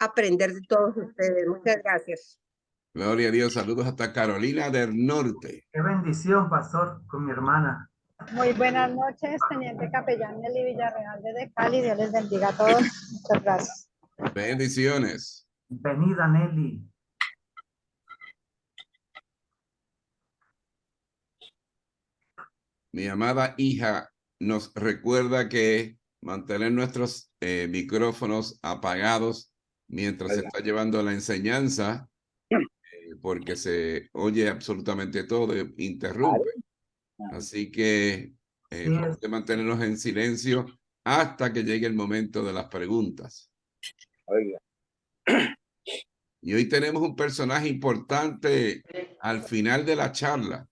aprender de todos ustedes. Muchas gracias. Gloria a Dios. Saludos hasta Carolina del Norte. Qué bendición, pastor, con mi hermana. Muy buenas noches, teniente capellán Nelly Villarreal desde Cali. Dios les bendiga a todos. Muchas gracias. Bendiciones. Venida, Nelly. Mi amada hija nos recuerda que mantener nuestros micrófonos apagados mientras se está llevando la enseñanza, porque se oye absolutamente todo, interrumpe. Así que hay que mantenernos en silencio hasta que llegue el momento de las preguntas. Oiga. Y hoy tenemos un personaje importante al final de la charla.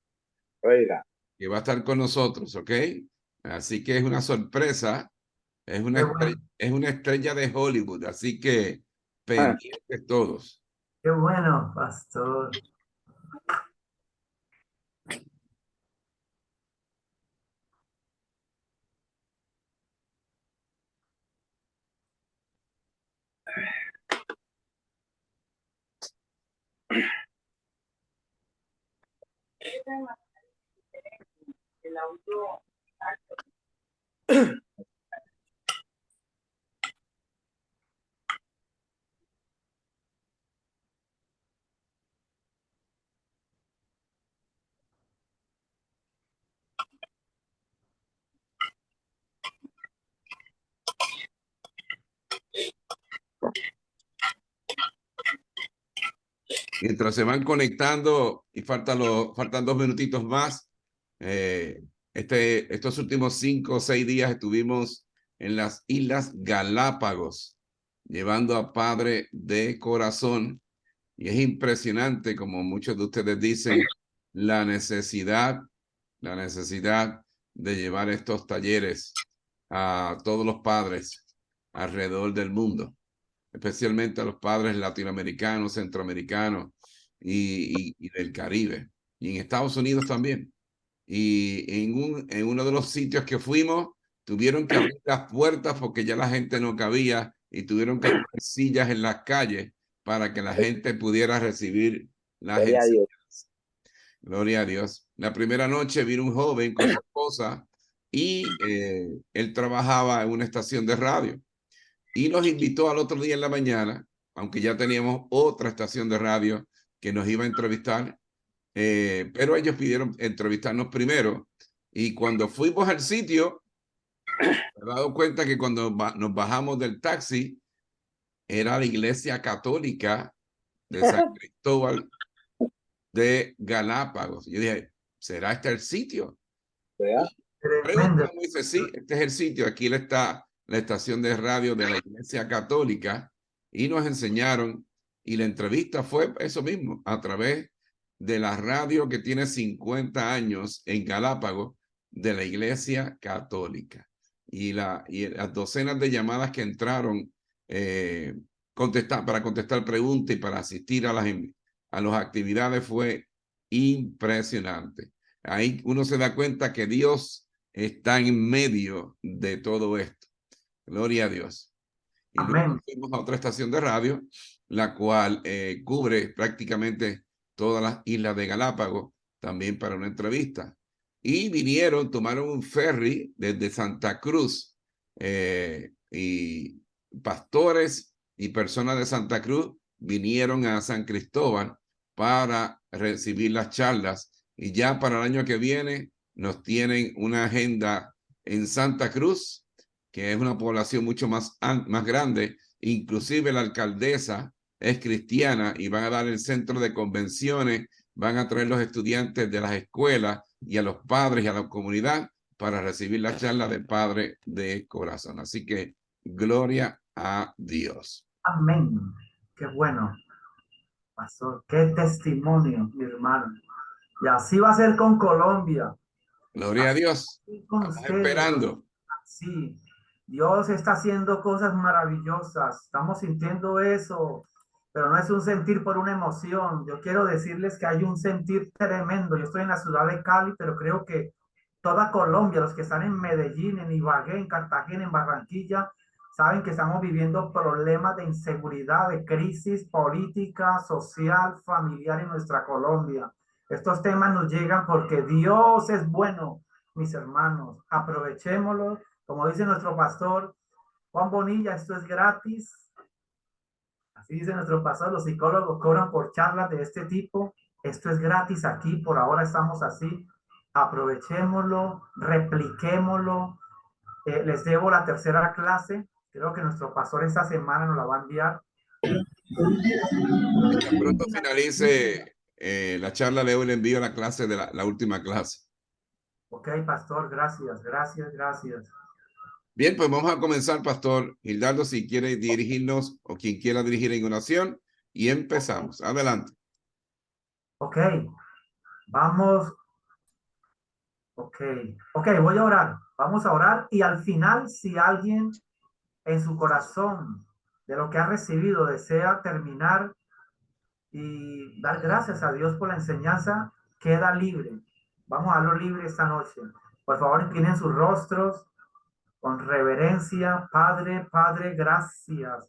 Oiga. Que va a estar con nosotros, ¿ok? Así que es una sorpresa, es una estrella de Hollywood, así que pendientes todos. Qué bueno, pastor. El audio. Mientras se van conectando y faltan 2 minutitos más, estos últimos 5 o 6 días estuvimos en las Islas Galápagos, llevando a Padre de Corazón. Y es impresionante, como muchos de ustedes dicen, la necesidad de llevar estos talleres a todos los padres alrededor del mundo, especialmente a los padres latinoamericanos, centroamericanos y del Caribe, y en Estados Unidos también. Y en uno de los sitios que fuimos, tuvieron que abrir las puertas porque ya la gente no cabía y tuvieron que poner sillas en las calles para que la gente pudiera recibir las enseñanzas. Gloria a Dios. La primera noche vino un joven con su esposa y él trabajaba en una estación de radio y nos invitó al otro día en la mañana, aunque ya teníamos otra estación de radio que nos iba a entrevistar, pero ellos pidieron entrevistarnos primero. Y cuando fuimos al sitio, me he dado cuenta que cuando nos bajamos del taxi, era la iglesia católica de San Cristóbal de Galápagos. Yo dije, ¿será este el sitio? Preguntamos y dice, sí, este es el sitio. Aquí está la estación de radio de la iglesia católica y nos enseñaron, y la entrevista fue eso mismo, a través de la radio que tiene 50 años en Galápagos de la iglesia católica. Y las docenas de llamadas que entraron para contestar preguntas y para asistir a las actividades fue impresionante. Ahí uno se da cuenta que Dios está en medio de todo esto. Gloria a Dios. Y luego fuimos a otra estación de radio, la cual cubre prácticamente todas las islas de Galápagos, también para una entrevista. Y tomaron un ferry desde Santa Cruz, y pastores y personas de Santa Cruz vinieron a San Cristóbal para recibir las charlas. Y ya para el año que viene nos tienen una agenda en Santa Cruz, que es una población mucho más grande. Inclusive la alcaldesa es cristiana y van a dar el centro de convenciones, van a traer los estudiantes de las escuelas y a los padres y a la comunidad para recibir la charla de Padre de Corazón. Así que gloria a Dios. Amén. Qué bueno, pastor. Qué testimonio, mi hermano. Y así va a ser con Colombia. Gloria a Dios. Estamos esperando. Sí, Dios está haciendo cosas maravillosas. Estamos sintiendo eso, pero no es un sentir por una emoción. Yo quiero decirles que hay un sentir tremendo. Yo estoy en la ciudad de Cali, pero creo que toda Colombia, los que están en Medellín, en Ibagué, en Cartagena, en Barranquilla, Saben que estamos viviendo problemas de inseguridad, de crisis política, social, familiar en nuestra Colombia. Estos temas nos llegan porque Dios es bueno, mis hermanos. Aprovechémoslo. Como dice nuestro pastor Juan Bonilla, esto es gratis. Así dice nuestro pastor, los psicólogos cobran por charlas de este tipo. Esto es gratis aquí, por ahora estamos así. Aprovechémoslo, repliquémoslo. Les debo la tercera clase. Creo que nuestro pastor esta semana nos la va a enviar. Tan pronto finalice la charla, Leo le envío la clase de la última clase. Ok, pastor, gracias, gracias, gracias. Bien, pues vamos a comenzar, Pastor Gildardo, si quiere dirigirnos o quien quiera dirigir en oración, y empezamos. Adelante. Ok, vamos. Ok, voy a orar. Vamos a orar y al final, si alguien en su corazón de lo que ha recibido desea terminar y dar gracias a Dios por la enseñanza, queda libre. Vamos a darlo libre esta noche. Por favor, inclinen sus rostros con reverencia. Padre, Padre, gracias.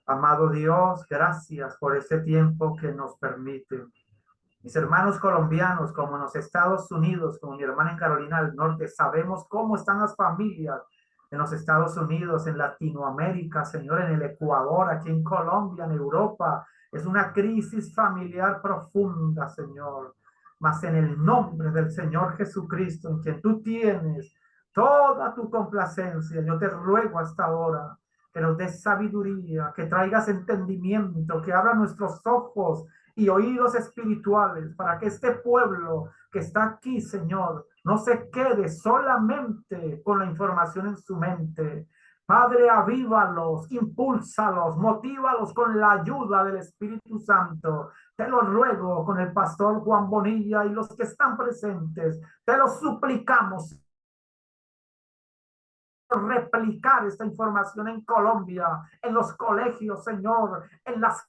Amado Dios, gracias por este tiempo que nos permite. Mis hermanos colombianos, como en los Estados Unidos, como mi hermana en Carolina del Norte, sabemos cómo están las familias en los Estados Unidos, en Latinoamérica, Señor, en el Ecuador, aquí en Colombia, en Europa. Es una crisis familiar profunda, Señor. Mas en el nombre del Señor Jesucristo, en quien tú tienes toda tu complacencia, yo te ruego hasta ahora que nos des sabiduría, que traigas entendimiento, que abra nuestros ojos y oídos espirituales para que este pueblo que está aquí, Señor, no se quede solamente con la información en su mente. Padre, avívalos, impúlsalos, motívalos con la ayuda del Espíritu Santo. Te lo ruego con el pastor Juan Bonilla y los que están presentes. Te lo suplicamos. Replicar esta información en Colombia, en los colegios, Señor, en las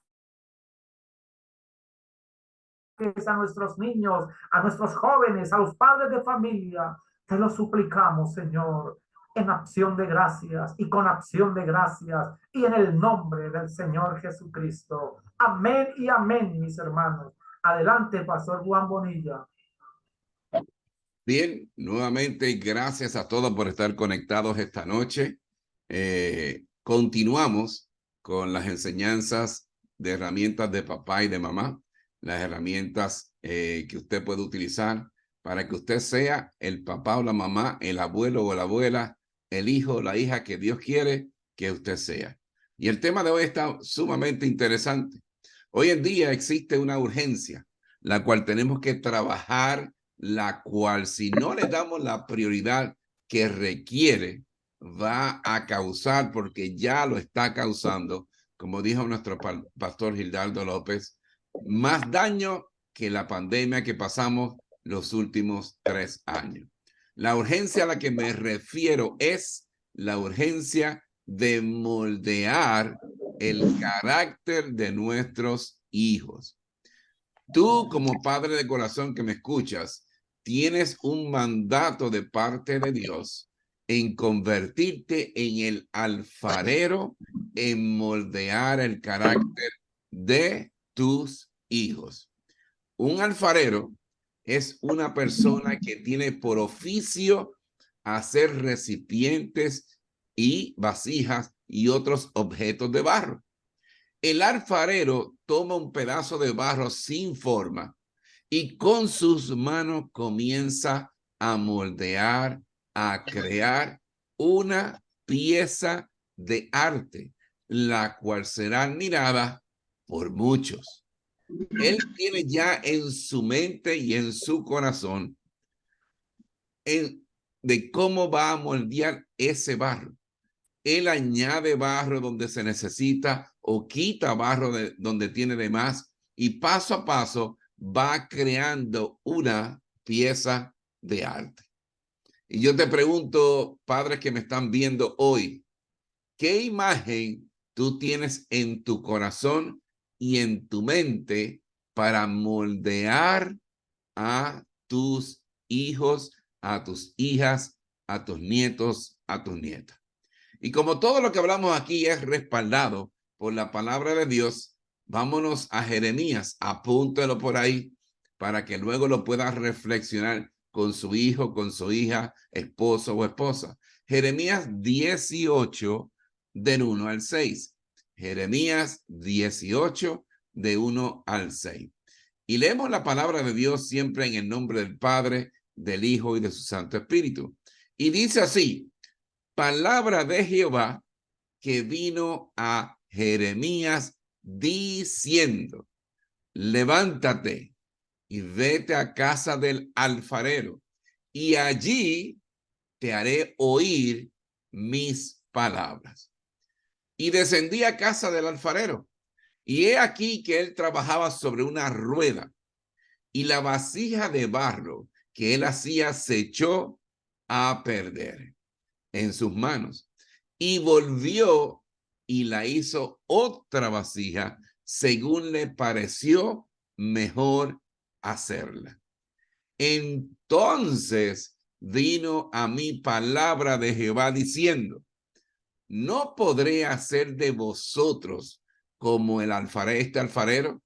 a nuestros niños, a nuestros jóvenes, a los padres de familia. Te lo suplicamos, Señor, en acción de gracias y con acción de gracias y en el nombre del Señor Jesucristo. Amén y amén, mis hermanos. Adelante, Pastor Juan Bonilla. Bien, nuevamente gracias a todos por estar conectados esta noche. Continuamos con las enseñanzas de herramientas de papá y de mamá, las herramientas que usted puede utilizar para que usted sea el papá o la mamá, el abuelo o la abuela, el hijo o la hija que Dios quiere que usted sea. Y el tema de hoy está sumamente interesante. Hoy en día existe una urgencia, la cual tenemos que trabajar, la cual si no le damos la prioridad que requiere, va a causar, porque ya lo está causando, como dijo nuestro pastor Gildardo López, más daño que la pandemia que pasamos los últimos 3 años. La urgencia a la que me refiero es la urgencia de moldear el carácter de nuestros hijos. Tú, como padre de corazón que me escuchas, tienes un mandato de parte de Dios en convertirte en el alfarero, en moldear el carácter de tus hijos. Un alfarero es una persona que tiene por oficio hacer recipientes y vasijas y otros objetos de barro. El alfarero toma un pedazo de barro sin forma y con sus manos comienza a moldear, a crear una pieza de arte, la cual será admirada por muchos. Él tiene ya en su mente y en su corazón de cómo va a moldear ese barro. Él añade barro donde se necesita o quita barro donde tiene de más y paso a paso va creando una pieza de arte. Y yo te pregunto, padres que me están viendo hoy, ¿qué imagen tú tienes en tu corazón y en tu mente para moldear a tus hijos, a tus hijas, a tus nietos, a tus nietas? Y como todo lo que hablamos aquí es respaldado por la palabra de Dios, vámonos a Jeremías, apúntelo por ahí para que luego lo pueda reflexionar con su hijo, con su hija, esposo o esposa. Jeremías 18, del 1 al 6. Jeremías 18, de 1 al 6. Y leemos la palabra de Dios siempre en el nombre del Padre, del Hijo y de su Santo Espíritu. Y dice así: palabra de Jehová que vino a Jeremías diciendo: levántate y vete a casa del alfarero, y allí te haré oír mis palabras. Y descendí a casa del alfarero, y he aquí que él trabajaba sobre una rueda, y la vasija de barro que él hacía se echó a perder en sus manos, y volvió y la hizo otra vasija según le pareció mejor hacerla. Entonces vino a mí palabra de Jehová diciendo: ¿no podré hacer de vosotros como el alfarero,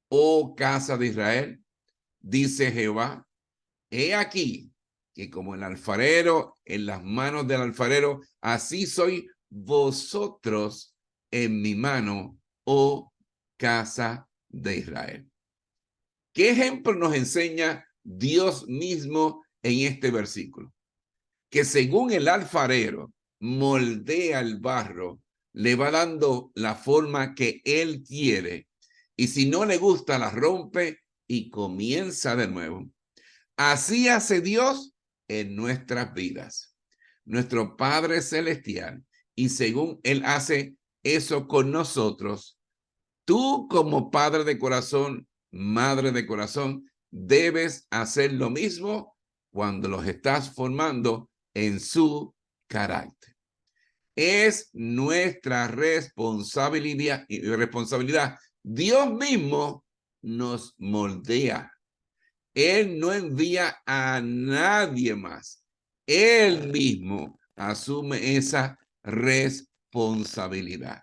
oh casa de Israel? Dice Jehová: he aquí que como el alfarero en las manos del alfarero, así soy vosotros en mi mano, oh casa de Israel. ¿Qué ejemplo nos enseña Dios mismo en este versículo? Que según el alfarero moldea el barro, le va dando la forma que él quiere, y si no le gusta la rompe y comienza de nuevo. Así hace Dios en nuestras vidas, nuestro Padre Celestial, y según Él hace eso con nosotros, tú como padre de corazón, madre de corazón, debes hacer lo mismo cuando los estás formando en su carácter. Es nuestra responsabilidad. Dios mismo nos moldea. Él no envía a nadie más. Él mismo asume esa responsabilidad.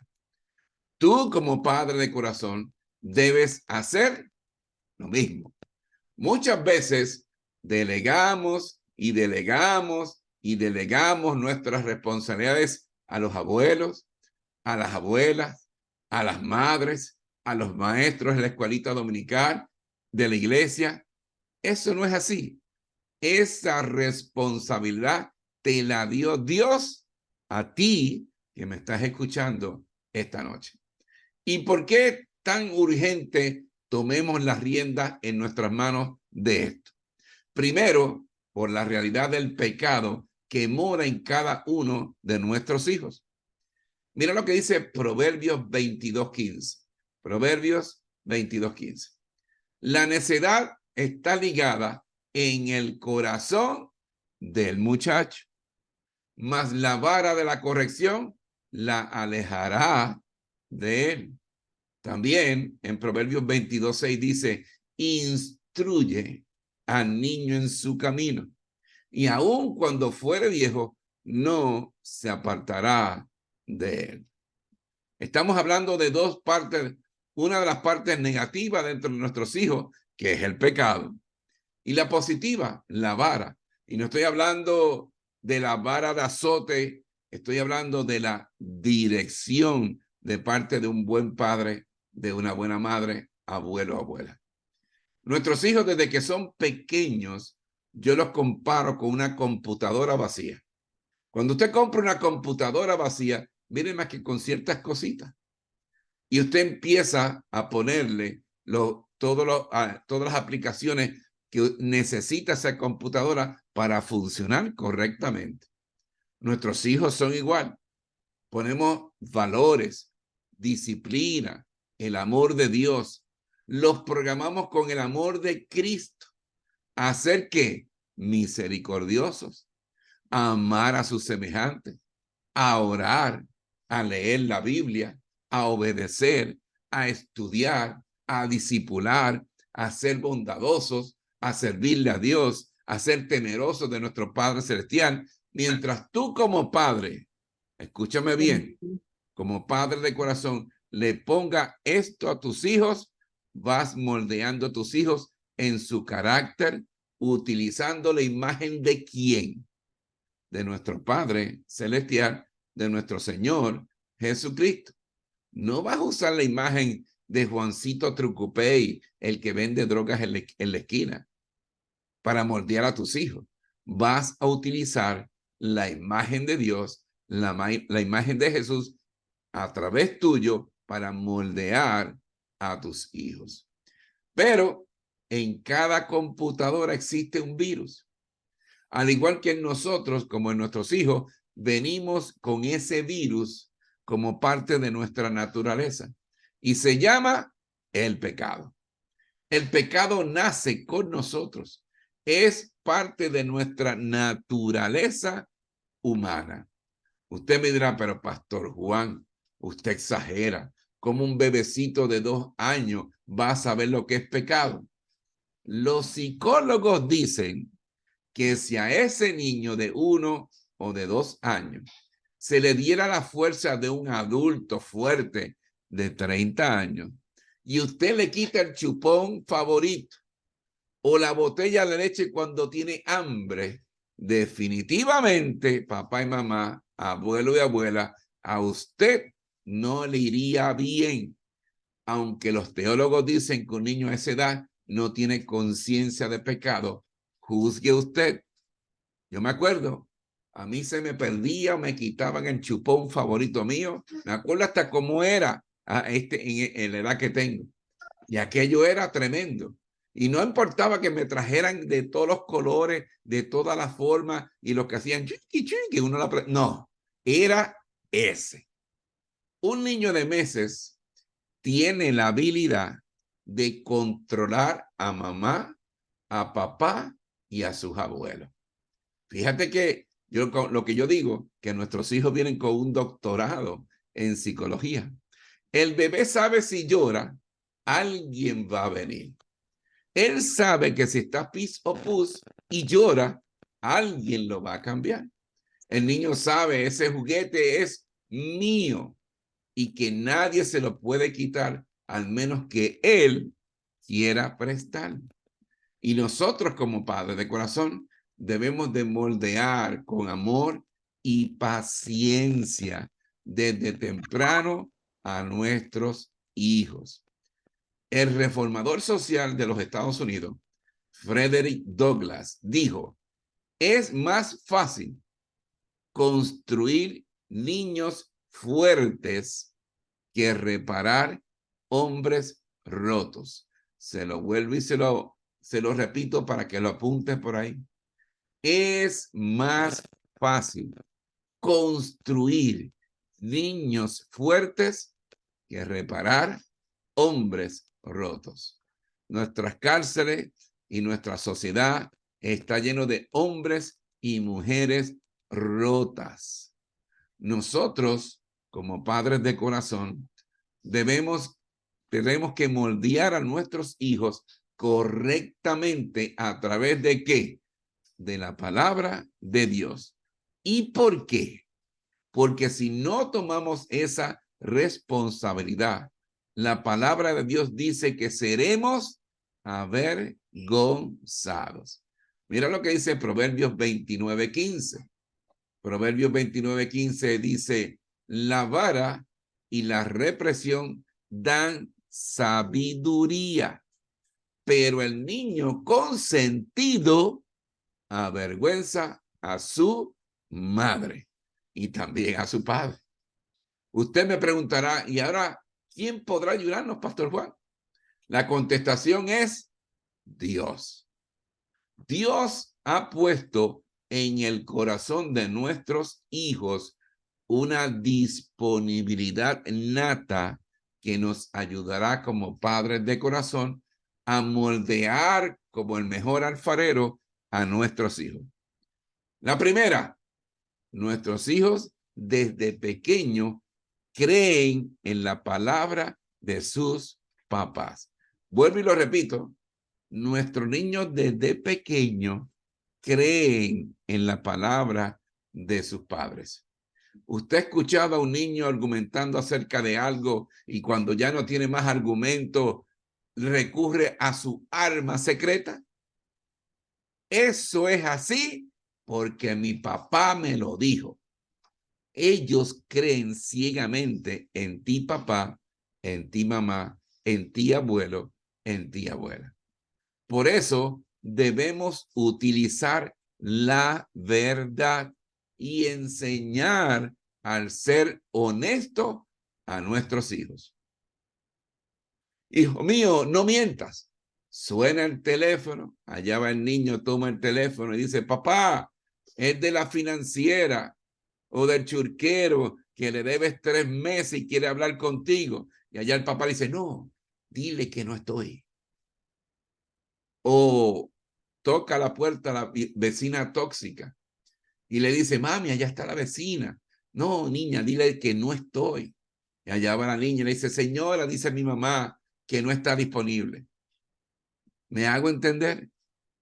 Tú como padre de corazón debes hacer lo mismo. Muchas veces delegamos y delegamos y delegamos nuestras responsabilidades a los abuelos, a las abuelas, a las madres, a los maestros de la escuelita dominical, de la iglesia. Eso no es así. Esa responsabilidad te la dio Dios a ti que me estás escuchando esta noche. ¿Y por qué tan urgente tomemos las riendas en nuestras manos de esto? Primero, por la realidad del pecado que mora en cada uno de nuestros hijos. Mira lo que dice Proverbios 22:15. Proverbios 22:15. La necedad está ligada en el corazón del muchacho, mas la vara de la corrección la alejará de él. También en Proverbios 22:6 dice: instruye al niño en su camino, y aun cuando fuere viejo, no se apartará de él. Estamos hablando de dos partes. Una de las partes negativas dentro de nuestros hijos, que es el pecado, y la positiva, la vara. Y no estoy hablando de la vara de azote, estoy hablando de la dirección de parte de un buen padre, de una buena madre, abuelo o abuela. Nuestros hijos, desde que son pequeños, yo los comparo con una computadora vacía. Cuando usted compra una computadora vacía, miren más que con ciertas cositas, y usted empieza a ponerle todas las aplicaciones que necesita esa computadora para funcionar correctamente. Nuestros hijos son igual. Ponemos valores, disciplina, el amor de Dios. Los programamos con el amor de Cristo. ¿A ser qué? Misericordiosos, a amar a sus semejantes, a orar, a leer la Biblia, a obedecer, a estudiar, a discipular, a ser bondadosos, a servirle a Dios, a ser temerosos de nuestro Padre Celestial. Mientras tú como padre escúchame bien, como padre de corazón, le ponga esto a tus hijos, vas moldeando a tus hijos en su carácter, utilizando la imagen de quién, de nuestro Padre Celestial, de nuestro Señor Jesucristo. No vas a usar la imagen de Juancito Trucupey, el que vende drogas en la esquina, para moldear a tus hijos. Vas a utilizar la imagen de Dios, la imagen de Jesús a través tuyo para moldear a tus hijos. Pero en cada computadora existe un virus. Al igual que en nosotros, como en nuestros hijos, venimos con ese virus como parte de nuestra naturaleza y se llama el pecado. El pecado nace con nosotros. Es parte de nuestra naturaleza humana. Usted me dirá, pero Pastor Juan, usted exagera. ¿Cómo un bebecito de 2 años va a saber lo que es pecado? Los psicólogos dicen que si a ese niño de 1 o de 2 años se le diera la fuerza de un adulto fuerte de 30 años y usted le quita el chupón favorito o la botella de leche cuando tiene hambre, definitivamente, papá y mamá, abuelo y abuela, a usted no le iría bien. Aunque los teólogos dicen que un niño a esa edad no tiene conciencia de pecado, juzgue usted. Yo me acuerdo, a mí se me perdía o me quitaban el chupón favorito mío. Me acuerdo hasta cómo era en la edad que tengo. Y aquello era tremendo. Y no importaba que me trajeran de todos los colores, de todas las formas, y lo que hacían, que uno no, era ese. Un niño de meses tiene la habilidad de controlar a mamá, a papá y a sus abuelos. Fíjate que lo que yo digo, que nuestros hijos vienen con un doctorado en psicología. El bebé sabe si llora, alguien va a venir. Él sabe que si está pis o pus y llora, alguien lo va a cambiar. El niño sabe, ese juguete es mío y que nadie se lo puede quitar al menos que él quiera prestar. Y nosotros como padres de corazón debemos de moldear con amor y paciencia desde temprano a nuestros hijos. El reformador social de los Estados Unidos, Frederick Douglass, dijo, es más fácil construir niños fuertes que reparar hombres rotos. Se lo vuelvo y se lo repito para que lo apunte por ahí. Es más fácil construir niños fuertes que reparar hombres rotos. Nuestras cárceles y nuestra sociedad está lleno de hombres y mujeres rotas. Nosotros, como padres de corazón, tenemos que moldear a nuestros hijos correctamente a través de ¿qué? De la palabra de Dios. ¿Y por qué? Porque si no tomamos esa responsabilidad, la palabra de Dios dice que seremos avergonzados. Mira lo que dice Proverbios 29:15. Proverbios 29:15 dice, la vara y la represión dan sabiduría, pero el niño consentido avergüenza a su madre y también a su padre. Usted me preguntará, ¿y ahora quién podrá ayudarnos, Pastor Juan? La contestación es Dios. Dios ha puesto en el corazón de nuestros hijos una disponibilidad nata que nos ayudará como padres de corazón a moldear como el mejor alfarero a nuestros hijos. La primera, nuestros hijos desde pequeños creen en la palabra de sus papás. Vuelvo y lo repito, nuestros niños desde pequeños creen en la palabra de sus padres. ¿Usted ha escuchado a un niño argumentando acerca de algo y cuando ya no tiene más argumento, recurre a su arma secreta? Eso es así porque mi papá me lo dijo. Ellos creen ciegamente en ti, papá, en ti, mamá, en ti, abuelo, en ti, abuela. Por eso debemos utilizar la verdad y enseñar al ser honesto a nuestros hijos. Hijo mío, no mientas. Suena el teléfono, allá va el niño, toma el teléfono y dice, papá, es de la financiera o del churquero que le debes 3 meses y quiere hablar contigo. Y allá el papá dice, no, dile que no estoy. O toca la puerta a la vecina tóxica y le dice, mami, allá está la vecina. No, niña, dile que no estoy. Y allá va la niña y le dice, señora, dice mi mamá que no está disponible. ¿Me hago entender?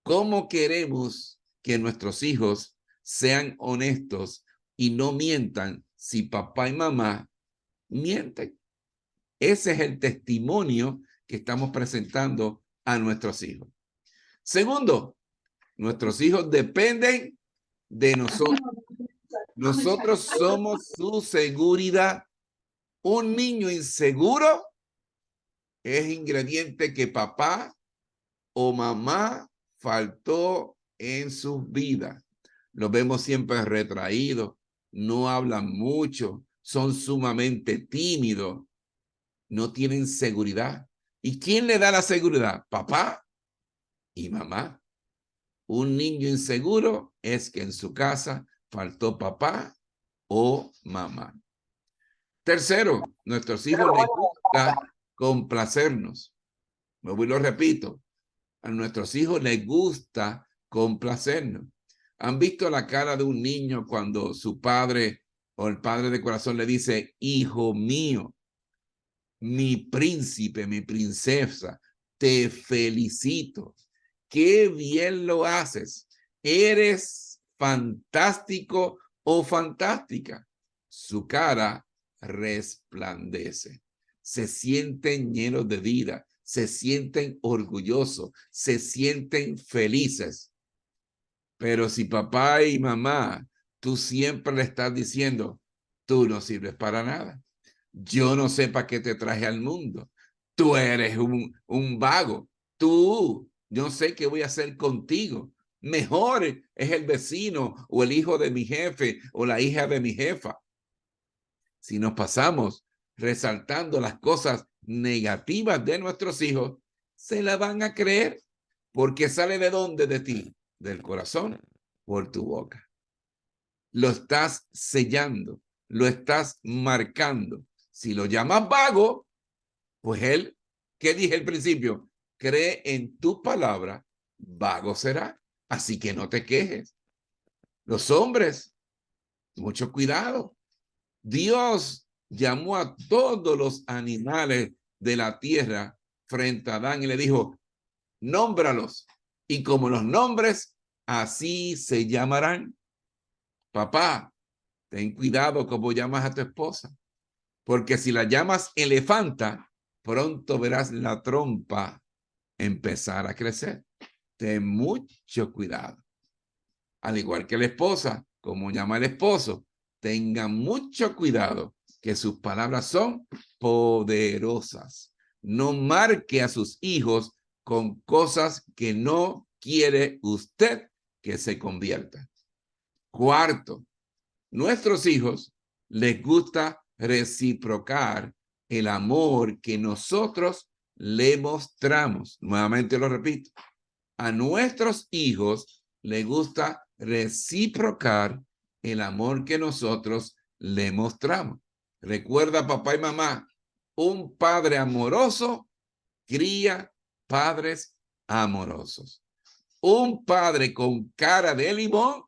¿Cómo queremos que nuestros hijos sean honestos y no mientan si papá y mamá mienten? Ese es el testimonio que estamos presentando a nuestros hijos. Segundo, nuestros hijos dependen de nosotros. Nosotros somos su seguridad. Un niño inseguro es ingrediente que papá o mamá faltó en sus vidas. Los vemos siempre retraídos, no hablan mucho, son sumamente tímidos, no tienen seguridad. ¿Y quién le da la seguridad? Papá y mamá. Un niño inseguro es que en su casa faltó papá o mamá. Tercero, nuestros hijos les gusta complacernos. Lo repito, a nuestros hijos les gusta complacernos. ¿Han visto la cara de un niño cuando su padre o el padre de corazón le dice, hijo mío, mi príncipe, mi princesa, te felicito? Qué bien lo haces. Eres fantástico o fantástica. Su cara resplandece. Se sienten llenos de vida, se sienten orgullosos, se sienten felices. Pero si papá y mamá, tú siempre le estás diciendo, tú no sirves para nada. Yo no sé para qué te traje al mundo. Tú eres un vago. Tú, yo sé qué voy a hacer contigo. Mejor es el vecino o el hijo de mi jefe o la hija de mi jefa. Si nos pasamos resaltando las cosas negativas de nuestros hijos, se la van a creer porque sale de dónde de ti, del corazón, por tu boca. Lo estás sellando, lo estás marcando. Si lo llamas vago, pues él, ¿qué dije al principio? Cree en tu palabra, vago será. Así que no te quejes. Los hombres, mucho cuidado. Dios llamó a todos los animales de la tierra frente a Adán y le dijo, nómbralos. Y como los nombres, así se llamarán. Papá, ten cuidado como llamas a tu esposa. Porque si la llamas elefanta, pronto verás la trompa empezar a crecer. Ten mucho cuidado. Al igual que la esposa, como llama el esposo, tenga mucho cuidado que sus palabras son poderosas. No marque a sus hijos con cosas que no quiere usted que se conviertan. Cuarto, nuestros hijos les gusta reciprocar el amor que nosotros le mostramos. Nuevamente lo repito. A nuestros hijos les gusta reciprocar el amor que nosotros le mostramos. Recuerda, papá y mamá, un padre amoroso cría padres amorosos. Un padre con cara de limón,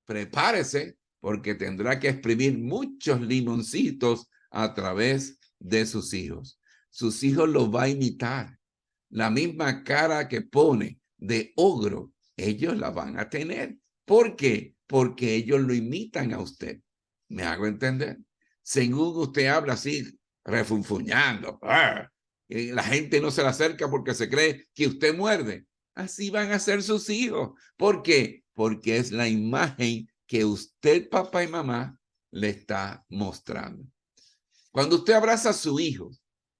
prepárese porque tendrá que exprimir muchos limoncitos a través de sus hijos. Sus hijos los va a imitar. La misma cara que pone de ogro, ellos la van a tener. ¿Por qué? Porque ellos lo imitan a usted. ¿Me hago entender? Según usted habla así, refunfuñando, y la gente no se le acerca porque se cree que usted muerde. Así van a ser sus hijos. ¿Por qué? Porque es la imagen que usted, papá y mamá, le está mostrando. Cuando usted abraza a su hijo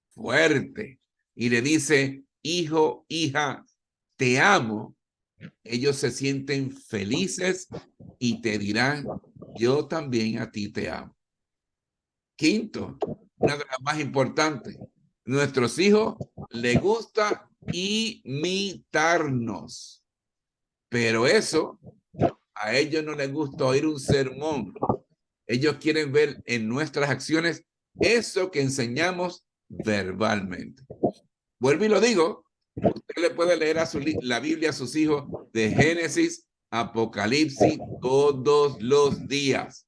fuerte y le dice, hijo, hija, te amo, ellos se sienten felices y te dirán, yo también a ti te amo. Quinto, una de las más importantes, nuestros hijos les gusta imitarnos, pero eso a ellos no les gusta oír un sermón. Ellos quieren ver en nuestras acciones eso que enseñamos verbalmente. Vuelvo y lo digo, usted le puede leer la Biblia a sus hijos de Génesis, Apocalipsis todos los días.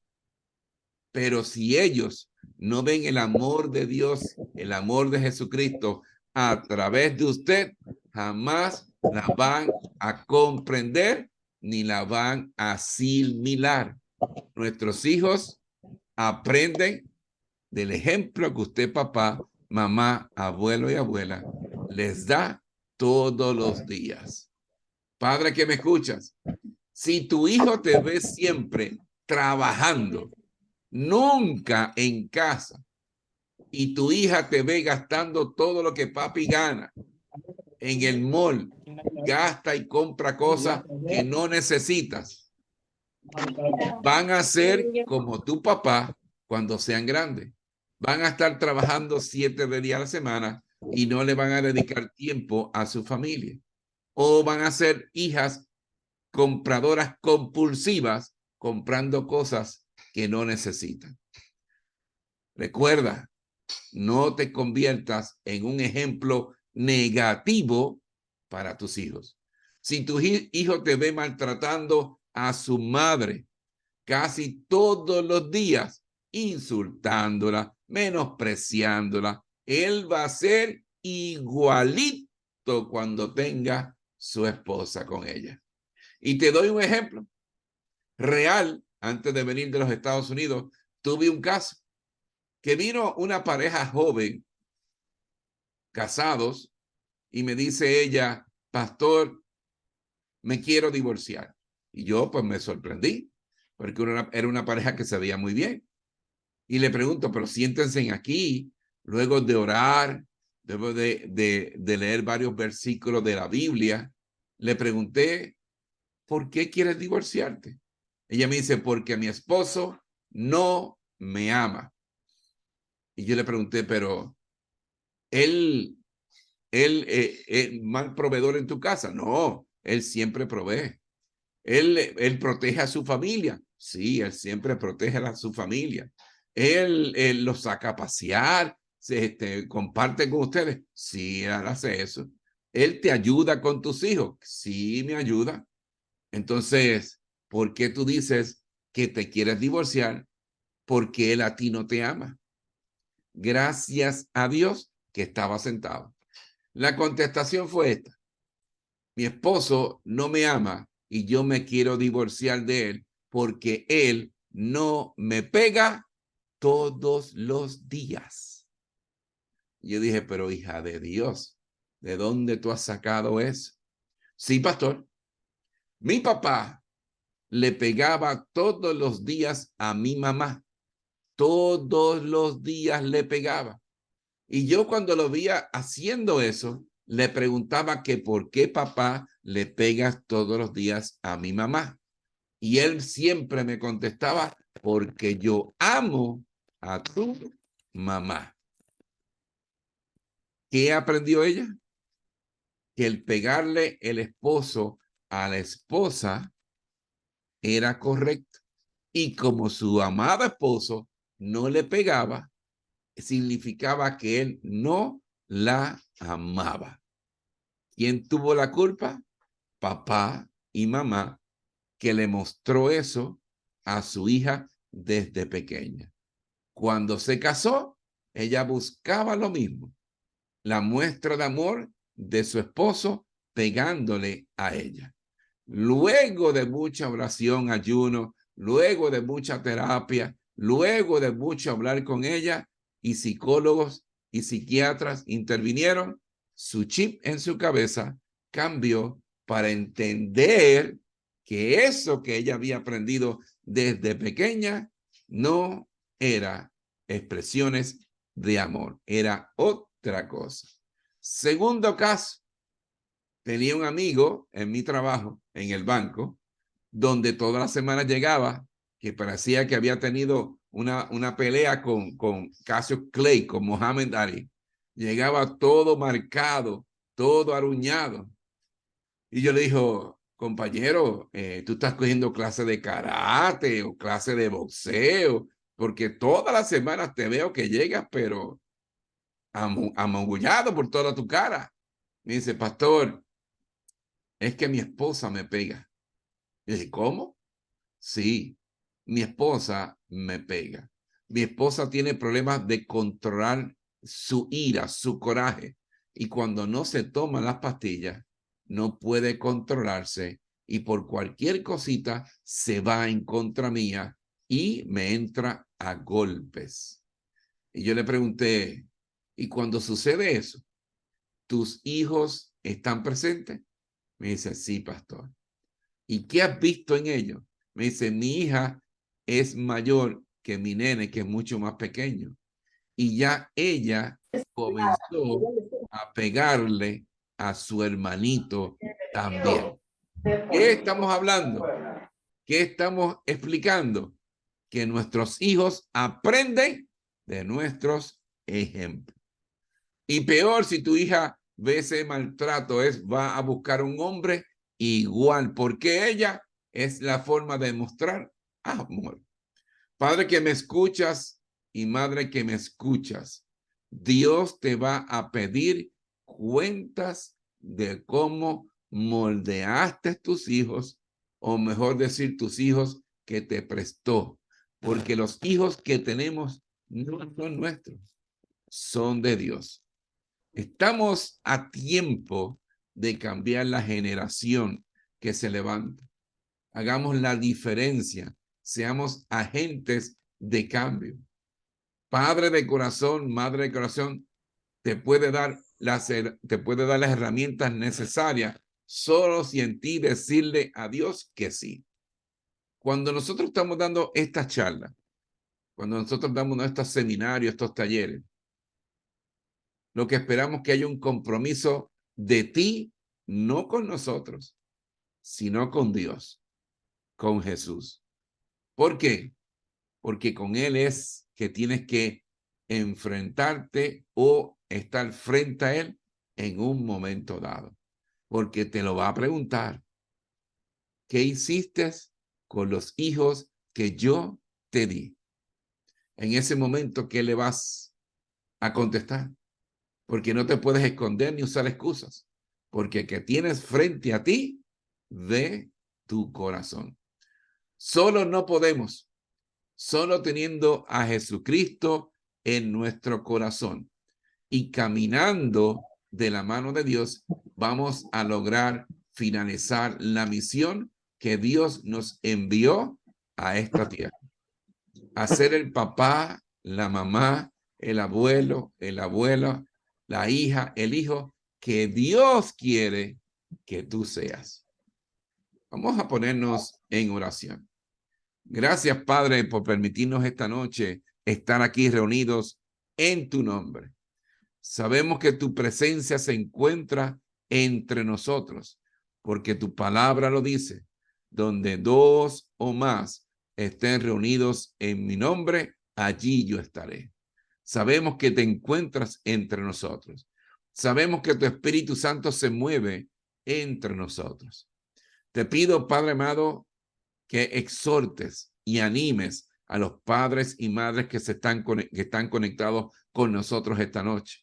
Pero si ellos no ven el amor de Dios, el amor de Jesucristo a través de usted, jamás la van a comprender ni la van a asimilar. Nuestros hijos aprenden del ejemplo que usted, papá, mamá, abuelo y abuela, les da todos los días. Padre que me escuchas, si tu hijo te ve siempre trabajando, nunca en casa, y tu hija te ve gastando todo lo que papi gana en el mall, gasta y compra cosas que no necesitas, van a ser como tu papá cuando sean grandes. Van a estar trabajando 7 días a la semana y no le van a dedicar tiempo a su familia. O van a ser hijas compradoras compulsivas comprando cosas que no necesitan. Recuerda, no te conviertas en un ejemplo negativo para tus hijos. Si tu hijo te ve maltratando a su madre casi todos los días, insultándola, menospreciándola, él va a ser igualito cuando tenga su esposa con ella. Y te doy un ejemplo real. Antes de venir de los Estados Unidos, tuve un caso que vino una pareja joven, casados, y me dice ella, pastor, me quiero divorciar. Y yo pues me sorprendí, porque era una pareja que se veía muy bien. Y le pregunto, pero siéntense aquí, luego de orar, luego de leer varios versículos de la Biblia, le pregunté, ¿por qué quieres divorciarte? Ella me dice, porque mi esposo no me ama. Y yo le pregunté, pero él mal proveedor en tu casa. No, él siempre provee. Él protege a su familia. Sí, él siempre protege a su familia. Él los saca a pasear, comparte con ustedes. Sí, él hace eso. Él te ayuda con tus hijos. Sí, me ayuda. Entonces, ¿por qué tú dices que te quieres divorciar? Porque él a ti no te ama. Gracias a Dios que estaba sentado. La contestación fue esta. Mi esposo no me ama y yo me quiero divorciar de él porque él no me pega todos los días. Yo dije, pero hija de Dios, ¿de dónde tú has sacado eso? Sí, pastor. Mi papá le pegaba todos los días a mi mamá. Todos los días le pegaba. Y yo cuando lo veía haciendo eso, le preguntaba que por qué papá le pegas todos los días a mi mamá. Y él siempre me contestaba, porque yo amo a tu mamá. ¿Qué aprendió ella? Que el pegarle el esposo a la esposa era correcto. Y como su amado esposo no le pegaba, significaba que él no la amaba. ¿Quién tuvo la culpa? Papá y mamá, que le mostró eso a su hija desde pequeña. Cuando se casó, ella buscaba lo mismo, la muestra de amor de su esposo pegándole a ella. Luego de mucha oración, ayuno, luego de mucha terapia, Luego de mucho hablar con ella y psicólogos y psiquiatras intervinieron, su chip en su cabeza cambió para entender que eso que ella había aprendido desde pequeña no era expresiones de amor, era otra cosa. Segundo caso, tenía un amigo en mi trabajo, en el banco, donde todas las semanas llegaba, que parecía que había tenido una pelea con Cassius Clay, con Muhammad Ali. Llegaba todo marcado, todo aruñado. Y yo le dijo, compañero, tú estás cogiendo clase de karate o clase de porque todas las semanas te veo que llegas, pero amogullado por toda tu cara. Me dice, pastor, es que mi esposa me pega. Y dije, ¿cómo? Sí, mi esposa me pega. Mi esposa tiene problemas de controlar su ira, su coraje. Y cuando no se toman las pastillas, no puede controlarse y por cualquier cosita se va en contra mía y me entra a golpes. Y yo le pregunté, ¿y cuando sucede eso, tus hijos están presentes? Me dice, sí, pastor. ¿Y qué has visto en ellos? Me dice, mi hija es mayor que mi nene, que es mucho más pequeño. Y ya ella comenzó a pegarle a su hermanito también. ¿Qué estamos hablando? ¿Qué estamos explicando? Que nuestros hijos aprenden de nuestros ejemplos. Y peor, si tu hija ve ese maltrato, va a buscar un hombre igual, porque ella es la forma de mostrar amor. Padre que me escuchas y madre que me escuchas, Dios te va a pedir cuentas de cómo moldeaste tus hijos, o mejor decir, tus hijos que te prestó, porque los hijos que tenemos no son nuestros, son de Dios. Estamos a tiempo de cambiar la generación que se levanta. Hagamos la diferencia. Seamos agentes de cambio. Padre de corazón, madre de corazón, te puede dar las herramientas necesarias solo si en ti decirle a Dios que sí. Cuando nosotros estamos dando estas charlas, cuando nosotros damos estos seminarios, estos talleres, lo que esperamos que haya un compromiso de ti, no con nosotros, sino con Dios, con Jesús. ¿Por qué? Porque con Él es que tienes que enfrentarte o estar frente a Él en un momento dado. Porque te lo va a preguntar. ¿Qué hiciste con los hijos que yo te di? En ese momento, ¿qué le vas a contestar? Porque no te puedes esconder ni usar excusas, porque que tienes frente a ti, ve tu corazón. Solo no podemos, solo teniendo a Jesucristo en nuestro corazón y caminando de la mano de Dios, vamos a lograr finalizar la misión que Dios nos envió a esta tierra. A ser el papá, la mamá, el abuelo, la abuela, la hija, el hijo que Dios quiere que tú seas. Vamos a ponernos en oración. Gracias, Padre, por permitirnos esta noche estar aquí reunidos en tu nombre. Sabemos que tu presencia se encuentra entre nosotros, porque tu palabra lo dice, donde dos o más estén reunidos en mi nombre, allí yo estaré. Sabemos que te encuentras entre nosotros. Sabemos que tu Espíritu Santo se mueve entre nosotros. Te pido, Padre amado, que exhortes y animes a los padres y madres que están conectados con nosotros esta noche,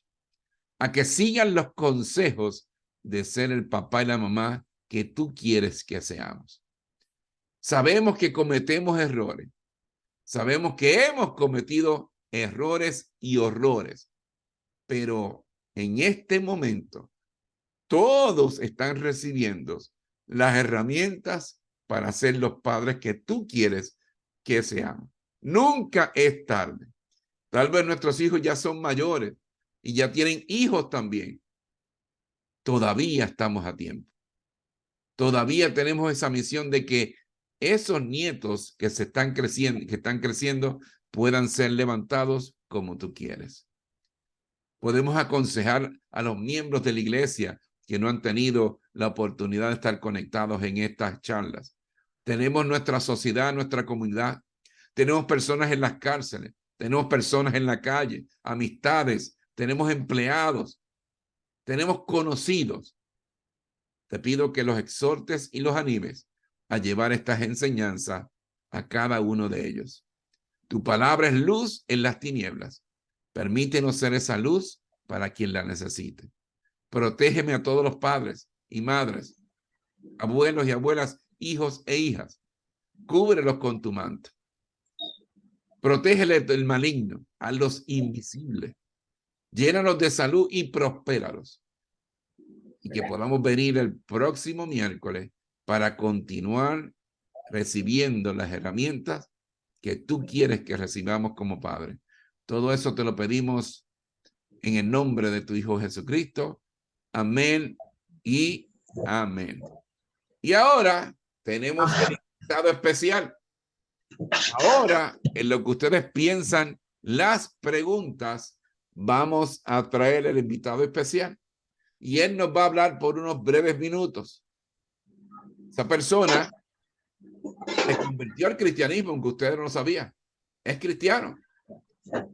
a que sigan los consejos de ser el papá y la mamá que tú quieres que seamos. Sabemos que cometemos errores. Sabemos que hemos cometido errores y horrores, pero en este momento todos están recibiendo las herramientas para ser los padres que tú quieres que seamos. Nunca es tarde. Tal vez nuestros hijos ya son mayores y ya tienen hijos también. Todavía estamos a tiempo. Todavía tenemos esa misión de que esos nietos que están creciendo puedan ser levantados como tú quieres. Podemos aconsejar a los miembros de la iglesia que no han tenido la oportunidad de estar conectados en estas charlas. Tenemos nuestra sociedad, nuestra comunidad. Tenemos personas en las cárceles. Tenemos personas en la calle, amistades. Tenemos empleados. Tenemos conocidos. Te pido que los exhortes y los animes a llevar estas enseñanzas a cada uno de ellos. Tu palabra es luz en las tinieblas. Permítenos ser esa luz para quien la necesite. Protégeme a todos los padres y madres, abuelos y abuelas, hijos e hijas. Cúbrelos con tu manto. Protégele del maligno, a los invisibles. Llénalos de salud y prospéralos. Y que podamos venir el próximo miércoles para continuar recibiendo las herramientas que tú quieres que recibamos como Padre. Todo eso te lo pedimos en el nombre de tu Hijo Jesucristo. Amén y amén. Y ahora tenemos el invitado especial. Ahora, en lo que ustedes piensan, las preguntas, vamos a traer el invitado especial. Y él nos va a hablar por unos breves minutos. Esa persona se convirtió al cristianismo, aunque ustedes no lo sabían. Es cristiano.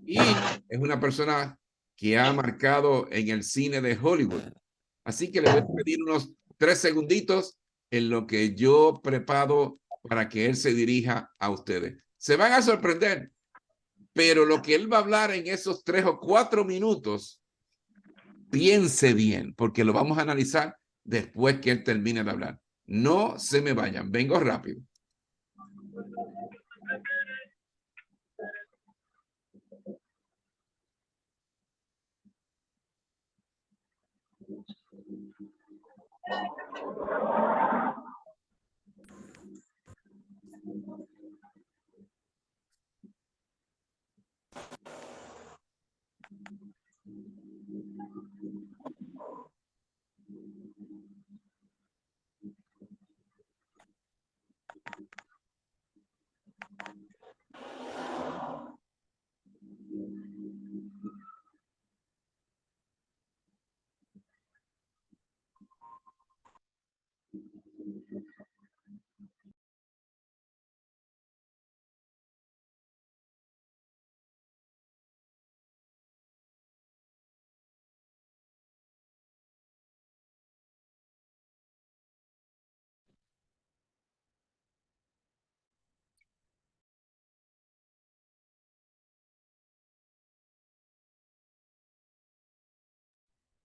Y es una persona que ha marcado en el cine de Hollywood. Así que le voy a pedir unos 3 segunditos en lo que yo preparo para que él se dirija a ustedes. Se van a sorprender, pero lo que él va a hablar en esos 3 o 4 minutos, piense bien, porque lo vamos a analizar después que él termine de hablar. No se me vayan, vengo rápido.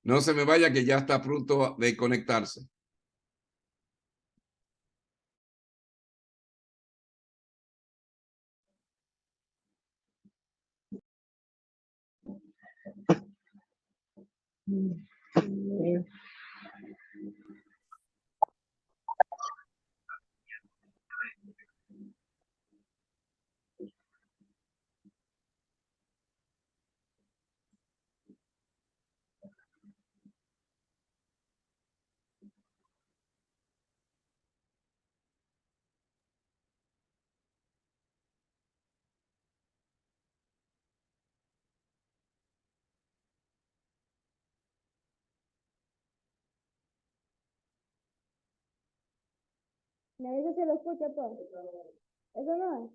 No se me vaya que ya está a punto de conectarse. Me dice si lo escucha, pues. Eso no es.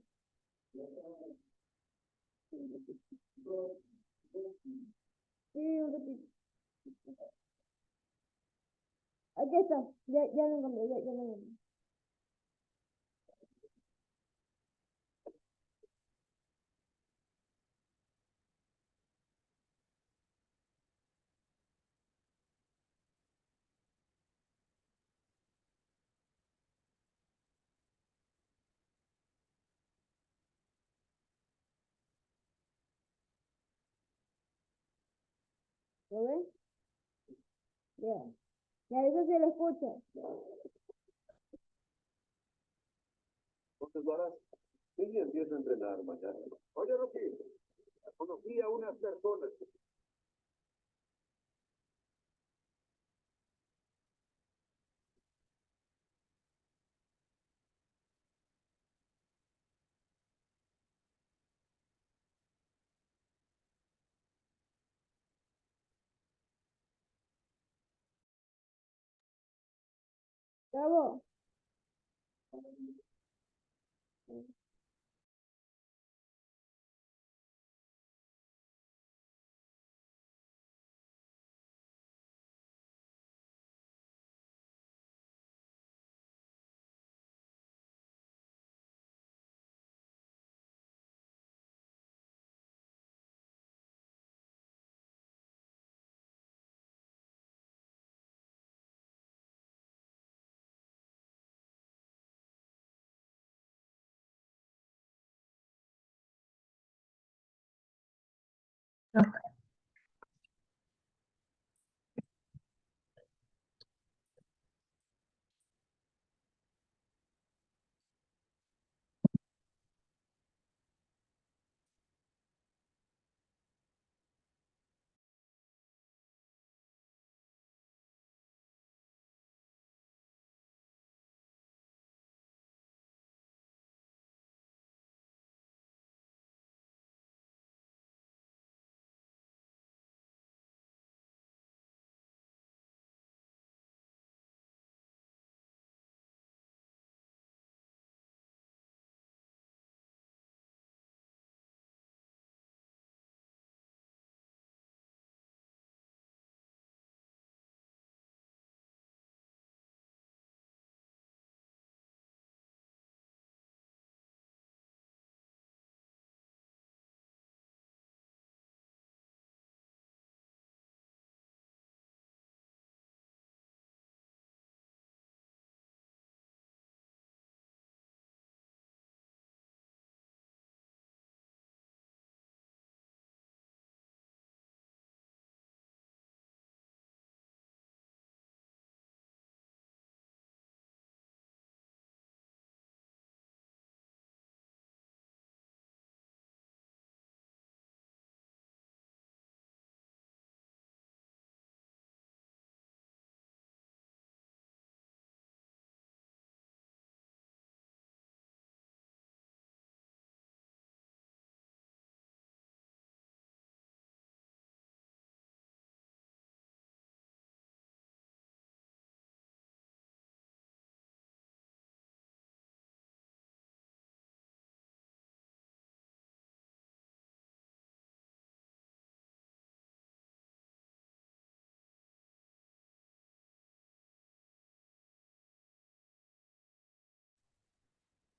Sí, un ratito. Aquí está. Ya lo encontré, ya lo encontré. ¿Lo ves? Ya. Me dice si lo escucha. Sí, empiezo a entrenar mañana. Oye, Rocky, conocí a unas personas. Bravo.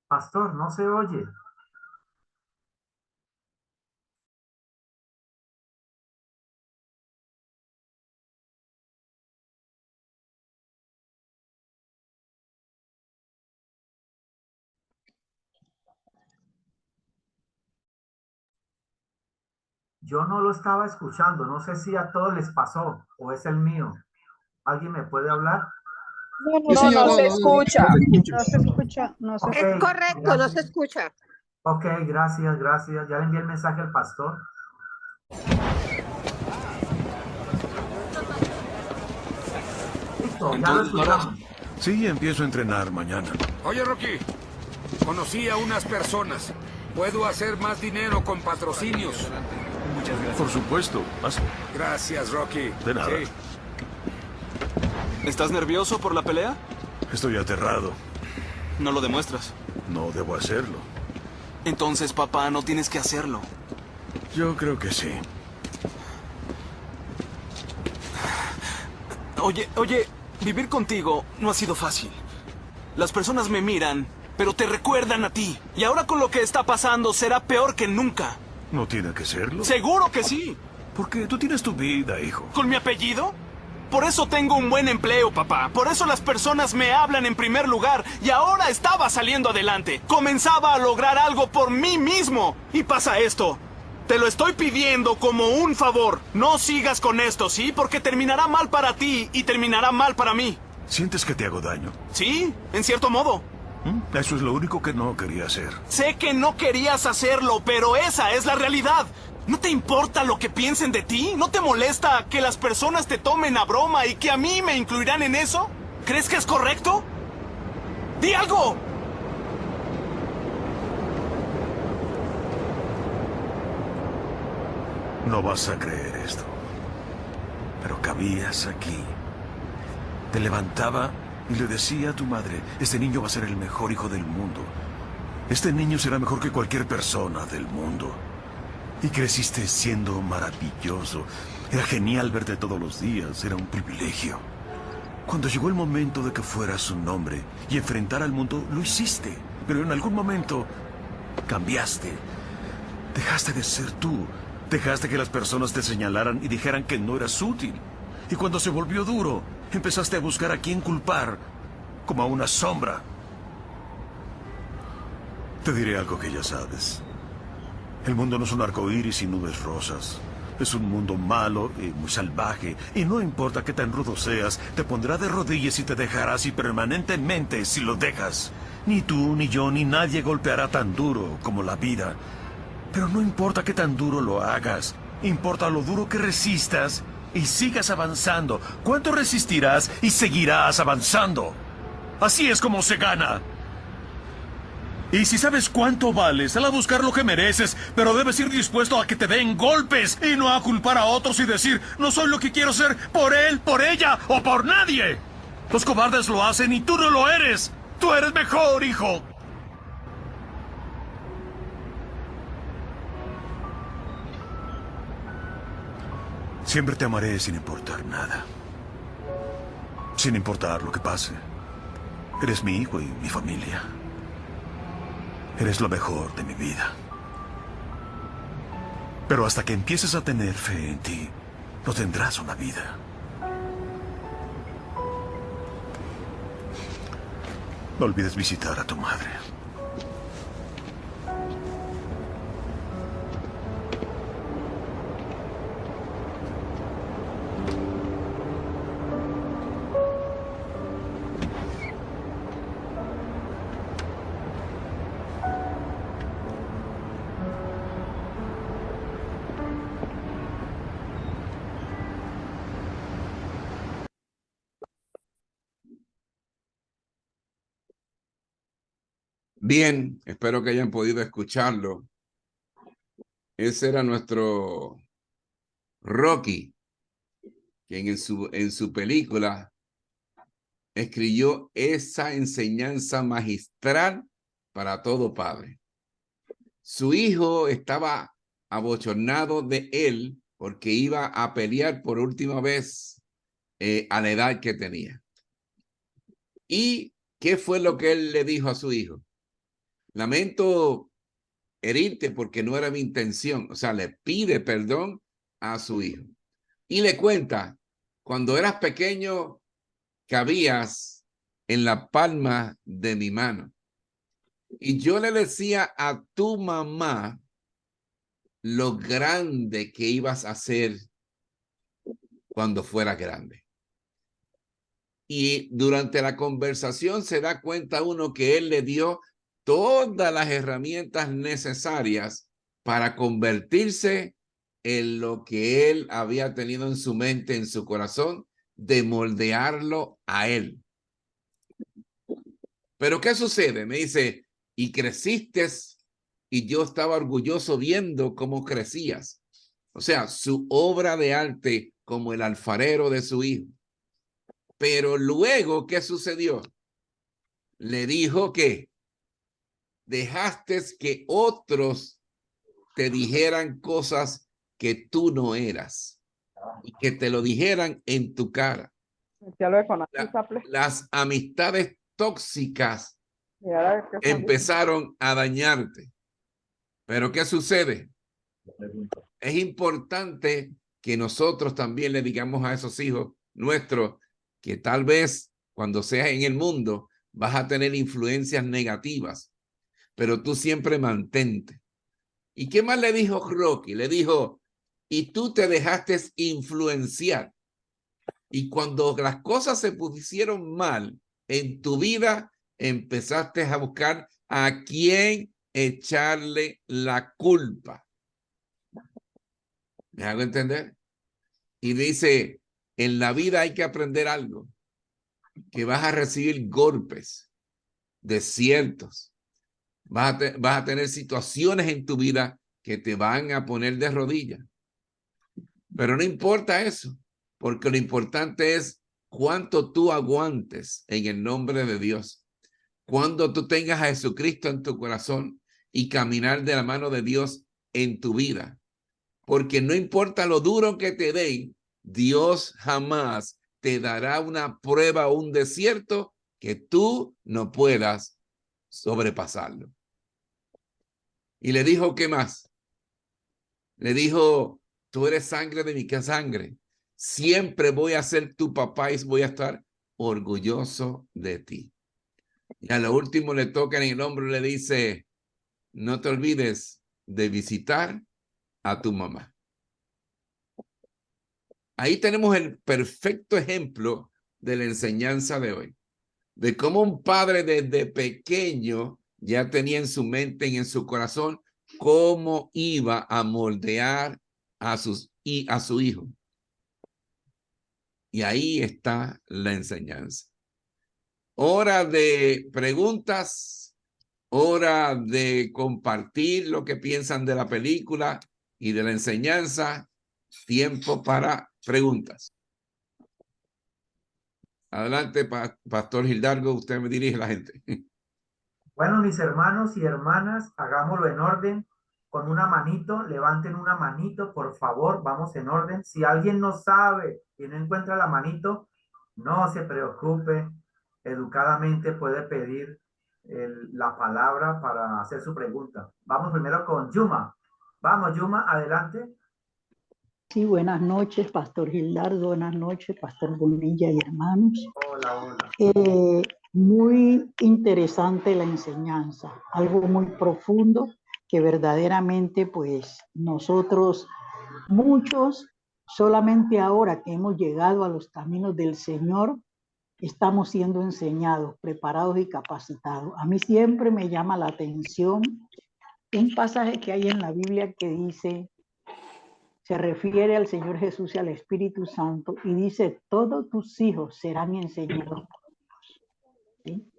Pastor, no se oye. Yo no lo estaba escuchando. No sé si a todos les pasó o es el mío. ¿Alguien me puede hablar? No, no se escucha. No se escucha, no se Ok, Es correcto, no se gracias. escucha. Ok, gracias, gracias. Ya le envié el mensaje al pastor. Listo, ya lo escuchamos. Sí, empiezo a entrenar mañana. Oye, Rocky, conocí a unas personas. Puedo hacer más dinero con patrocinios. Por supuesto, hazlo. Gracias, Rocky. De nada. Sí. ¿Estás nervioso por la pelea? Estoy aterrado. No lo demuestras. No debo hacerlo. Entonces, papá, no tienes que hacerlo. Yo creo que sí. Oye, vivir contigo no ha sido fácil. Las personas me miran, pero te recuerdan a ti. Y ahora con lo que está pasando será peor que nunca. ¿No tiene que serlo? ¡Seguro que sí! Porque tú tienes tu vida, hijo. ¿Con mi apellido? Por eso tengo un buen empleo, papá. Por eso las personas me hablan en primer lugar. Y ahora estaba saliendo adelante. Comenzaba a lograr algo por mí mismo. Y pasa esto. Te lo estoy pidiendo como un favor. No sigas con esto, ¿sí? Porque terminará mal para ti y terminará mal para mí. ¿Sientes que te hago daño? Sí, en cierto modo. Eso es lo único que no quería hacer. Sé que no querías hacerlo, pero esa es la realidad. ¿No te importa lo que piensen de ti? ¿No te molesta que las personas te tomen a broma y que a mí me incluirán en eso? ¿Crees que es correcto? ¡Di algo! No vas a creer esto. Pero cabías aquí. Te levantaba y le decía a tu madre, este niño va a ser el mejor hijo del mundo. Este niño será mejor que cualquier persona del mundo. Y creciste siendo maravilloso. Era genial verte todos los días, era un privilegio. Cuando llegó el momento de que fueras un hombre y enfrentar al mundo, lo hiciste. Pero en algún momento cambiaste. Dejaste de ser tú. Dejaste que las personas te señalaran y dijeran que no eras útil. Y cuando se volvió duro, empezaste a buscar a quién culpar, como a una sombra. Te diré algo que ya sabes. El mundo no es un arcoíris y nubes rosas. Es un mundo malo y muy salvaje. Y no importa qué tan rudo seas, te pondrá de rodillas y te dejará así permanentemente si lo dejas. Ni tú, ni yo, ni nadie golpeará tan duro como la vida. Pero no importa qué tan duro lo hagas. Importa lo duro que resistas y sigas avanzando. ¿Cuánto resistirás y seguirás avanzando? Así es como se gana. Y si sabes cuánto vales, sal a buscar lo que mereces, pero debes ir dispuesto a que te den golpes y no a culpar a otros y decir, no soy lo que quiero ser por él, por ella o por nadie. Los cobardes lo hacen y tú no lo eres. Tú eres mejor, hijo. Siempre te amaré sin importar nada. Sin importar lo que pase. Eres mi hijo y mi familia. Eres lo mejor de mi vida. Pero hasta que empieces a tener fe en ti, no tendrás una vida. No olvides visitar a tu madre. Bien, espero que hayan podido escucharlo. Ese era nuestro Rocky, quien en su película escribió esa enseñanza magistral para todo padre. Su hijo estaba abochornado de él porque iba a pelear por última vez a la edad que tenía. ¿Y qué fue lo que él le dijo a su hijo? Lamento herirte porque no era mi intención. O sea, le pide perdón a su hijo. Y le cuenta, cuando eras pequeño, cabías en la palma de mi mano. Y yo le decía a tu mamá lo grande que ibas a ser cuando fueras grande. Y durante la conversación se da cuenta uno que él le dio todas las herramientas necesarias para convertirse en lo que él había tenido en su mente, en su corazón, de moldearlo a él. Pero ¿qué sucede? Me dice, y creciste y yo estaba orgulloso viendo cómo crecías. O sea, su obra de arte como el alfarero de su hijo. Pero luego, ¿qué sucedió? Le dijo que dejaste que otros te dijeran cosas que tú no eras y que te lo dijeran en tu cara. Las amistades tóxicas empezaron a dañarte. Pero ¿qué sucede? Es importante que nosotros también le digamos a esos hijos nuestros que tal vez cuando seas en el mundo vas a tener influencias negativas, pero tú siempre mantente. ¿Y qué más le dijo Rocky? Le dijo, y tú te dejaste influenciar. Y cuando las cosas se pusieron mal en tu vida, empezaste a buscar a quién echarle la culpa. ¿Me hago entender? Y dice, en la vida hay que aprender algo, que vas a recibir golpes, desiertos, vas a tener situaciones en tu vida que te van a poner de rodillas. Pero no importa eso, porque lo importante es cuánto tú aguantes en el nombre de Dios. Cuando tú tengas a Jesucristo en tu corazón y caminar de la mano de Dios en tu vida. Porque no importa lo duro que te den, Dios jamás te dará una prueba o un desierto que tú no puedas sobrepasarlo. Y le dijo, ¿qué más? Le dijo, tú eres sangre de mi sangre. Siempre voy a ser tu papá y voy a estar orgulloso de ti. Y a lo último le toca en el hombro y le dice, no te olvides de visitar a tu mamá. Ahí tenemos el perfecto ejemplo de la enseñanza de hoy. De cómo un padre desde pequeño ya tenía en su mente y en su corazón cómo iba a moldear a su hijo. Y ahí está la enseñanza. Hora de preguntas, hora de compartir lo que piensan de la película y de la enseñanza. Tiempo para preguntas. Adelante, Pastor Gildardo, usted me dirige a la gente. Bueno, mis hermanos y hermanas, hagámoslo en orden. Con una manito, levanten una manito, por favor, vamos en orden. Si alguien no sabe y no encuentra la manito, no se preocupe. Educadamente puede pedir la palabra para hacer su pregunta. Vamos primero con Yuma. Vamos, Yuma, adelante. Sí, buenas noches, Pastor Gildardo, buenas noches, Pastor Bonilla y hermanos. Hola, hola. Muy interesante la enseñanza, algo muy profundo que verdaderamente pues nosotros, muchos, solamente ahora que hemos llegado a los caminos del Señor, estamos siendo enseñados, preparados y capacitados. A mí siempre me llama la atención un pasaje que hay en la Biblia que dice, se refiere al Señor Jesús y al Espíritu Santo y dice, todos tus hijos serán enseñados por Dios. ¿Sí?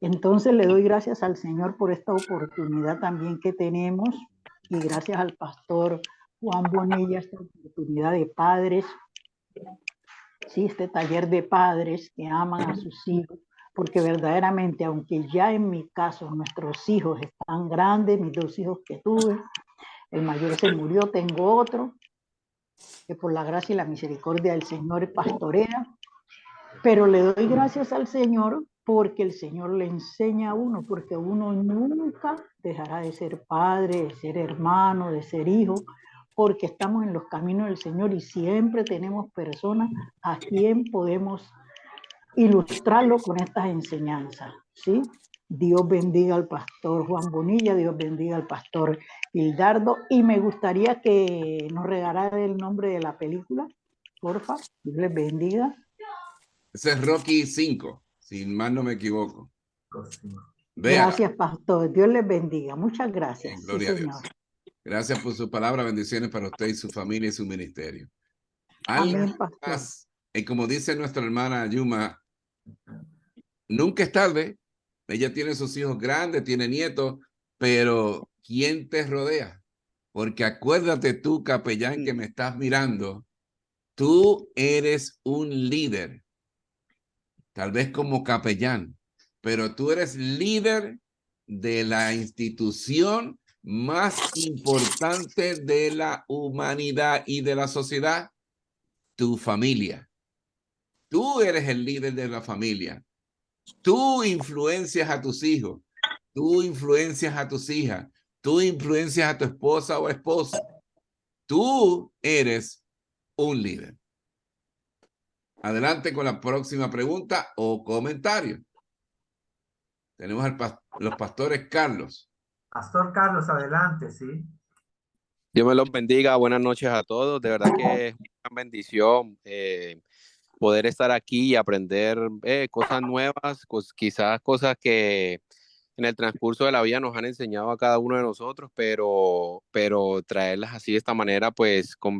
Entonces le doy gracias al Señor por esta oportunidad también que tenemos y gracias al pastor Juan Bonilla, esta oportunidad de padres, ¿sí? Este taller de padres que aman a sus hijos, porque verdaderamente, aunque ya en mi caso nuestros hijos están grandes, mis dos hijos que tuve, el mayor se murió, tengo otro, que por la gracia y la misericordia del Señor pastorea, pero le doy gracias al Señor porque el Señor le enseña a uno, porque uno nunca dejará de ser padre, de ser hermano, de ser hijo, porque estamos en los caminos del Señor y siempre tenemos personas a quien podemos ilustrarlo con estas enseñanzas, ¿sí? Dios bendiga al pastor Juan Bonilla, Dios bendiga al pastor Gildardo, y me gustaría que nos regalara el nombre de la película, porfa, Dios les bendiga. Ese es Rocky 5, si mal no me equivoco. Vea. Gracias, pastor, Dios les bendiga, muchas gracias. Bien, gloria a Dios. Gracias por su palabra, bendiciones para usted y su familia y su ministerio. Amén, pastor. Y como dice nuestra hermana Yuma, nunca es tarde. Ella tiene sus hijos grandes, tiene nietos, pero ¿quién te rodea? Porque acuérdate tú, capellán, que me estás mirando, tú eres un líder, tal vez como capellán, pero tú eres líder de la institución más importante de la humanidad y de la sociedad, tu familia. Tú eres el líder de la familia. Tú influencias a tus hijos, tú influencias a tus hijas, tú influencias a tu esposa o esposo. Tú eres un líder. Adelante con la próxima pregunta o comentario. Tenemos los pastores Carlos. Pastor Carlos, adelante, sí. Dios me los bendiga, buenas noches a todos. De verdad que es una gran bendición poder estar aquí y aprender cosas nuevas, quizás cosas que en el transcurso de la vida nos han enseñado a cada uno de nosotros, pero traerlas así de esta manera, pues con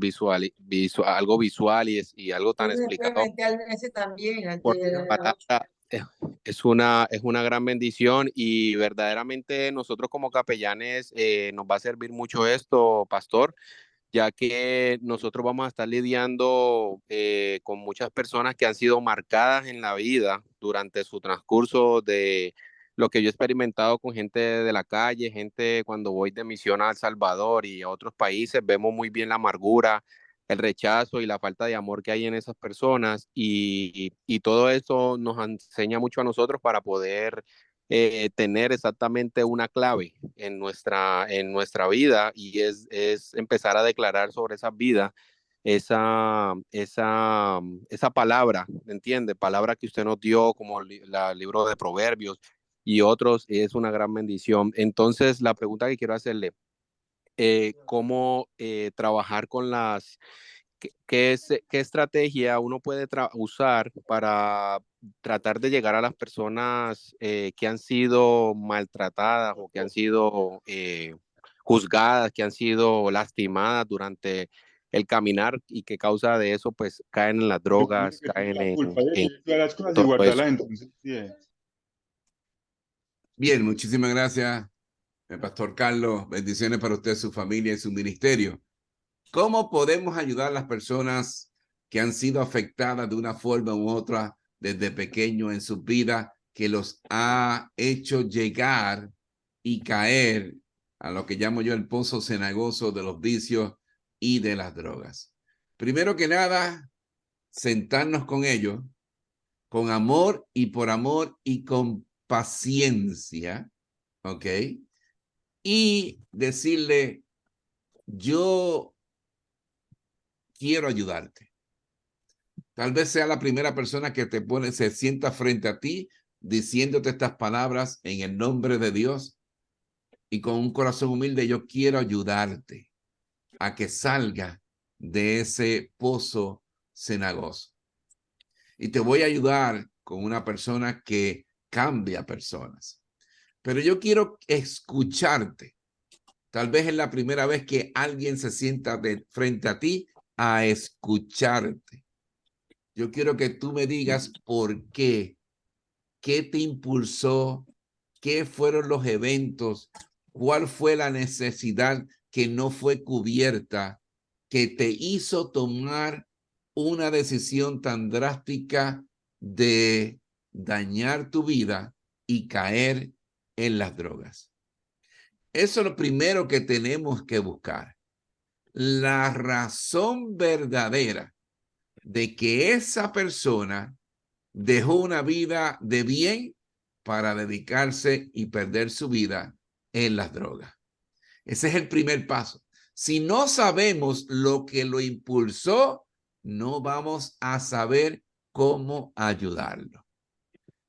algo visual y algo tan Yo me explicado experimenté al ese también, por antes de la palabra, es una gran bendición y verdaderamente nosotros como capellanes nos va a servir mucho esto, pastor, ya que nosotros vamos a estar lidiando con muchas personas que han sido marcadas en la vida durante su transcurso de lo que yo he experimentado con gente de la calle, gente cuando voy de misión a El Salvador y a otros países, vemos muy bien la amargura, el rechazo y la falta de amor que hay en esas personas y todo eso nos enseña mucho a nosotros para poder tener exactamente una clave en nuestra vida y es empezar a declarar sobre esa vida esa palabra, ¿entiende? Palabra que usted nos dio como el libro de Proverbios y otros, es una gran bendición. Entonces, la pregunta que quiero hacerle, ¿cómo trabajar con las qué estrategia uno puede usar para tratar de llegar a las personas que han sido maltratadas o que han sido juzgadas, que han sido lastimadas durante el caminar y que causa de eso pues caen en las drogas, caen en todo eso? Bien, muchísimas gracias, el pastor Carlos. Bendiciones para usted, su familia y su ministerio. ¿Cómo podemos ayudar a las personas que han sido afectadas de una forma u otra desde pequeño en su vida, que los ha hecho llegar y caer a lo que llamo yo el pozo cenagoso de los vicios y de las drogas? Primero que nada, sentarnos con ellos con amor y por amor y con paciencia, ¿ok? Y decirle, yo quiero ayudarte. Tal vez sea la primera persona que se sienta frente a ti diciéndote estas palabras en el nombre de Dios y con un corazón humilde, yo quiero ayudarte a que salga de ese pozo cenagoso. Y te voy a ayudar con una persona que cambia personas. Pero yo quiero escucharte. Tal vez es la primera vez que alguien se sienta frente a ti a escucharte. Yo quiero que tú me digas por qué te impulsó, qué fueron los eventos, cuál fue la necesidad que no fue cubierta, que te hizo tomar una decisión tan drástica de dañar tu vida y caer en las drogas. Eso es lo primero que tenemos que buscar. La razón verdadera de que esa persona dejó una vida de bien para dedicarse y perder su vida en las drogas. Ese es el primer paso. Si no sabemos lo que lo impulsó, no vamos a saber cómo ayudarlo.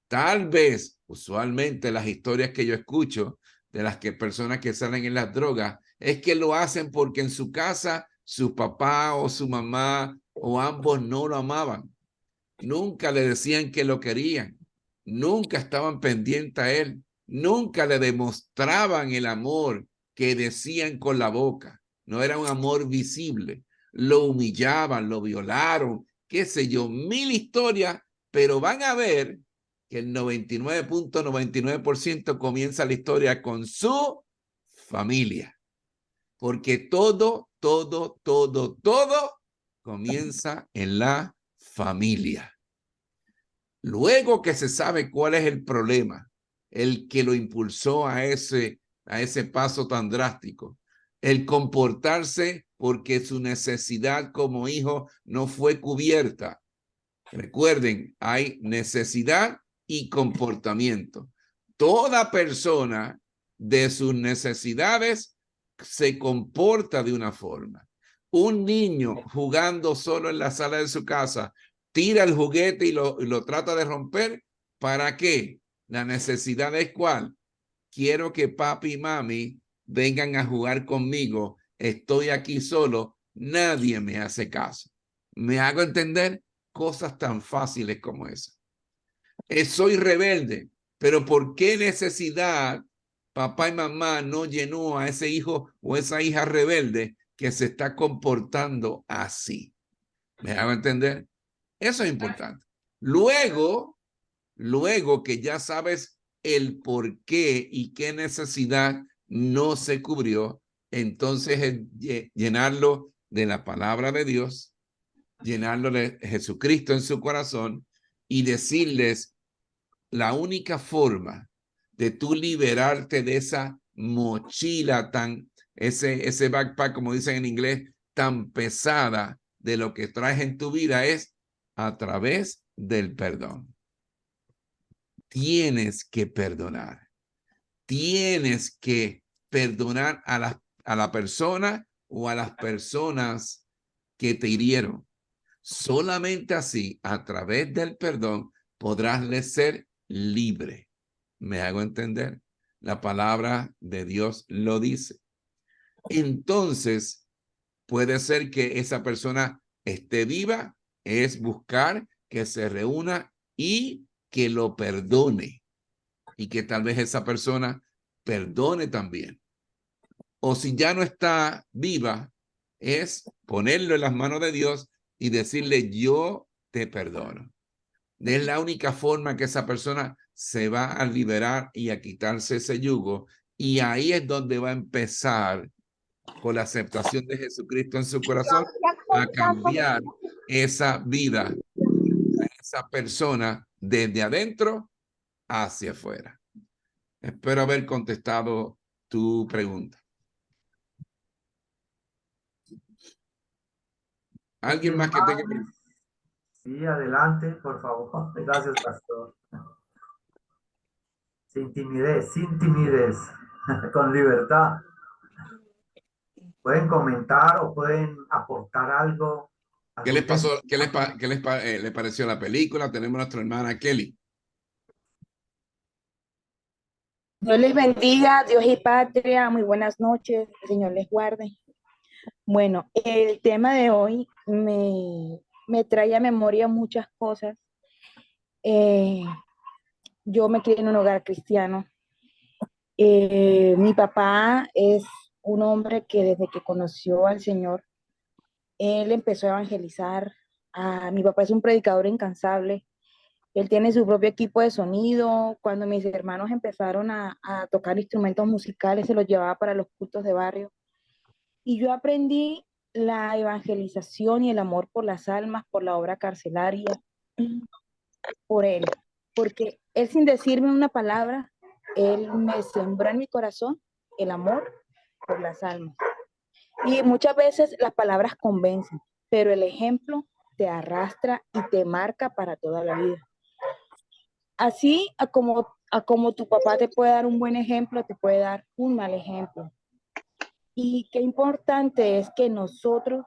Tal vez, usualmente las historias que yo escucho de las personas que salen en las drogas es que lo hacen porque en su casa su papá o su mamá o ambos no lo amaban. Nunca le decían que lo querían. Nunca estaban pendientes a él. Nunca le demostraban el amor que decían con la boca. No era un amor visible. Lo humillaban, lo violaron, qué sé yo, 1000 historias, pero van a ver que el 99.99% comienza la historia con su familia. Porque todo comienza en la familia. Luego que se sabe cuál es el problema, el que lo impulsó a ese paso tan drástico, el comportarse porque su necesidad como hijo no fue cubierta. Recuerden, hay necesidad y comportamiento. Toda persona de sus necesidades se comporta de una forma. Un niño jugando solo en la sala de su casa tira el juguete y lo trata de romper. ¿Para qué? La necesidad es ¿cuál? Quiero que papi y mami vengan a jugar conmigo. Estoy aquí solo. Nadie me hace caso. ¿Me hago entender? cosas tan fáciles como esa. Soy rebelde, pero ¿por qué necesidad papá y mamá no llenó a ese hijo o esa hija rebelde que se está comportando así? ¿Me hago entender? Eso es importante. Luego que ya sabes el por qué y qué necesidad no se cubrió, entonces es llenarlo de la palabra de Dios, llenarlo de Jesucristo en su corazón y decirles la única forma de tú liberarte de esa mochila ese backpack, como dicen en inglés, tan pesada de lo que traes en tu vida es a través del perdón. Tienes que perdonar. Tienes que perdonar a la persona o a las personas que te hirieron. Solamente así, a través del perdón, podrás ser libre. ¿Me hago entender? La palabra de Dios lo dice. Entonces, puede ser que esa persona esté viva, es buscar que se reúna y que lo perdone. Y que tal vez esa persona perdone también. O si ya no está viva, es ponerlo en las manos de Dios y decirle, yo te perdono. Es la única forma que esa persona se va a liberar y a quitarse ese yugo. Y ahí es donde va a empezar, con la aceptación de Jesucristo en su corazón, a cambiar esa vida, esa persona desde adentro hacia afuera. Espero haber contestado tu pregunta. ¿Alguien más que tenga preguntas? Sí, adelante, por favor. Gracias, pastor. Sin timidez, con libertad. Pueden comentar o pueden aportar algo. ¿Qué les pasó? ¿Qué les pareció la película? Tenemos a nuestra hermana Kelly. Dios les bendiga, Dios y patria, muy buenas noches, el Señor les guarde. Bueno, el tema de hoy me trae a memoria muchas cosas. Yo me crié en un hogar cristiano. Mi papá es un hombre que desde que conoció al Señor, él empezó a evangelizar. Mi papá es un predicador incansable. Él tiene su propio equipo de sonido. Cuando mis hermanos empezaron a tocar instrumentos musicales, se los llevaba para los cultos de barrio. Y yo aprendí la evangelización y el amor por las almas, por la obra carcelaria, por él. Porque él, sin decirme una palabra, él me sembró en mi corazón el amor por las almas. Y muchas veces las palabras convencen, pero el ejemplo te arrastra y te marca para toda la vida. Así a como tu papá te puede dar un buen ejemplo, te puede dar un mal ejemplo. Y qué importante es que nosotros,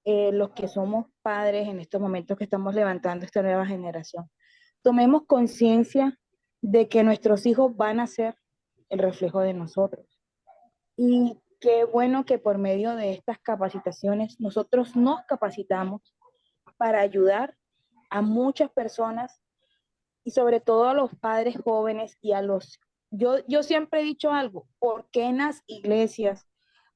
los que somos padres en estos momentos que estamos levantando esta nueva generación, tomemos conciencia de que nuestros hijos van a ser el reflejo de nosotros. Y qué bueno que por medio de estas capacitaciones nosotros nos capacitamos para ayudar a muchas personas y sobre todo a los padres jóvenes y a los... Yo siempre he dicho algo, ¿por qué en las iglesias,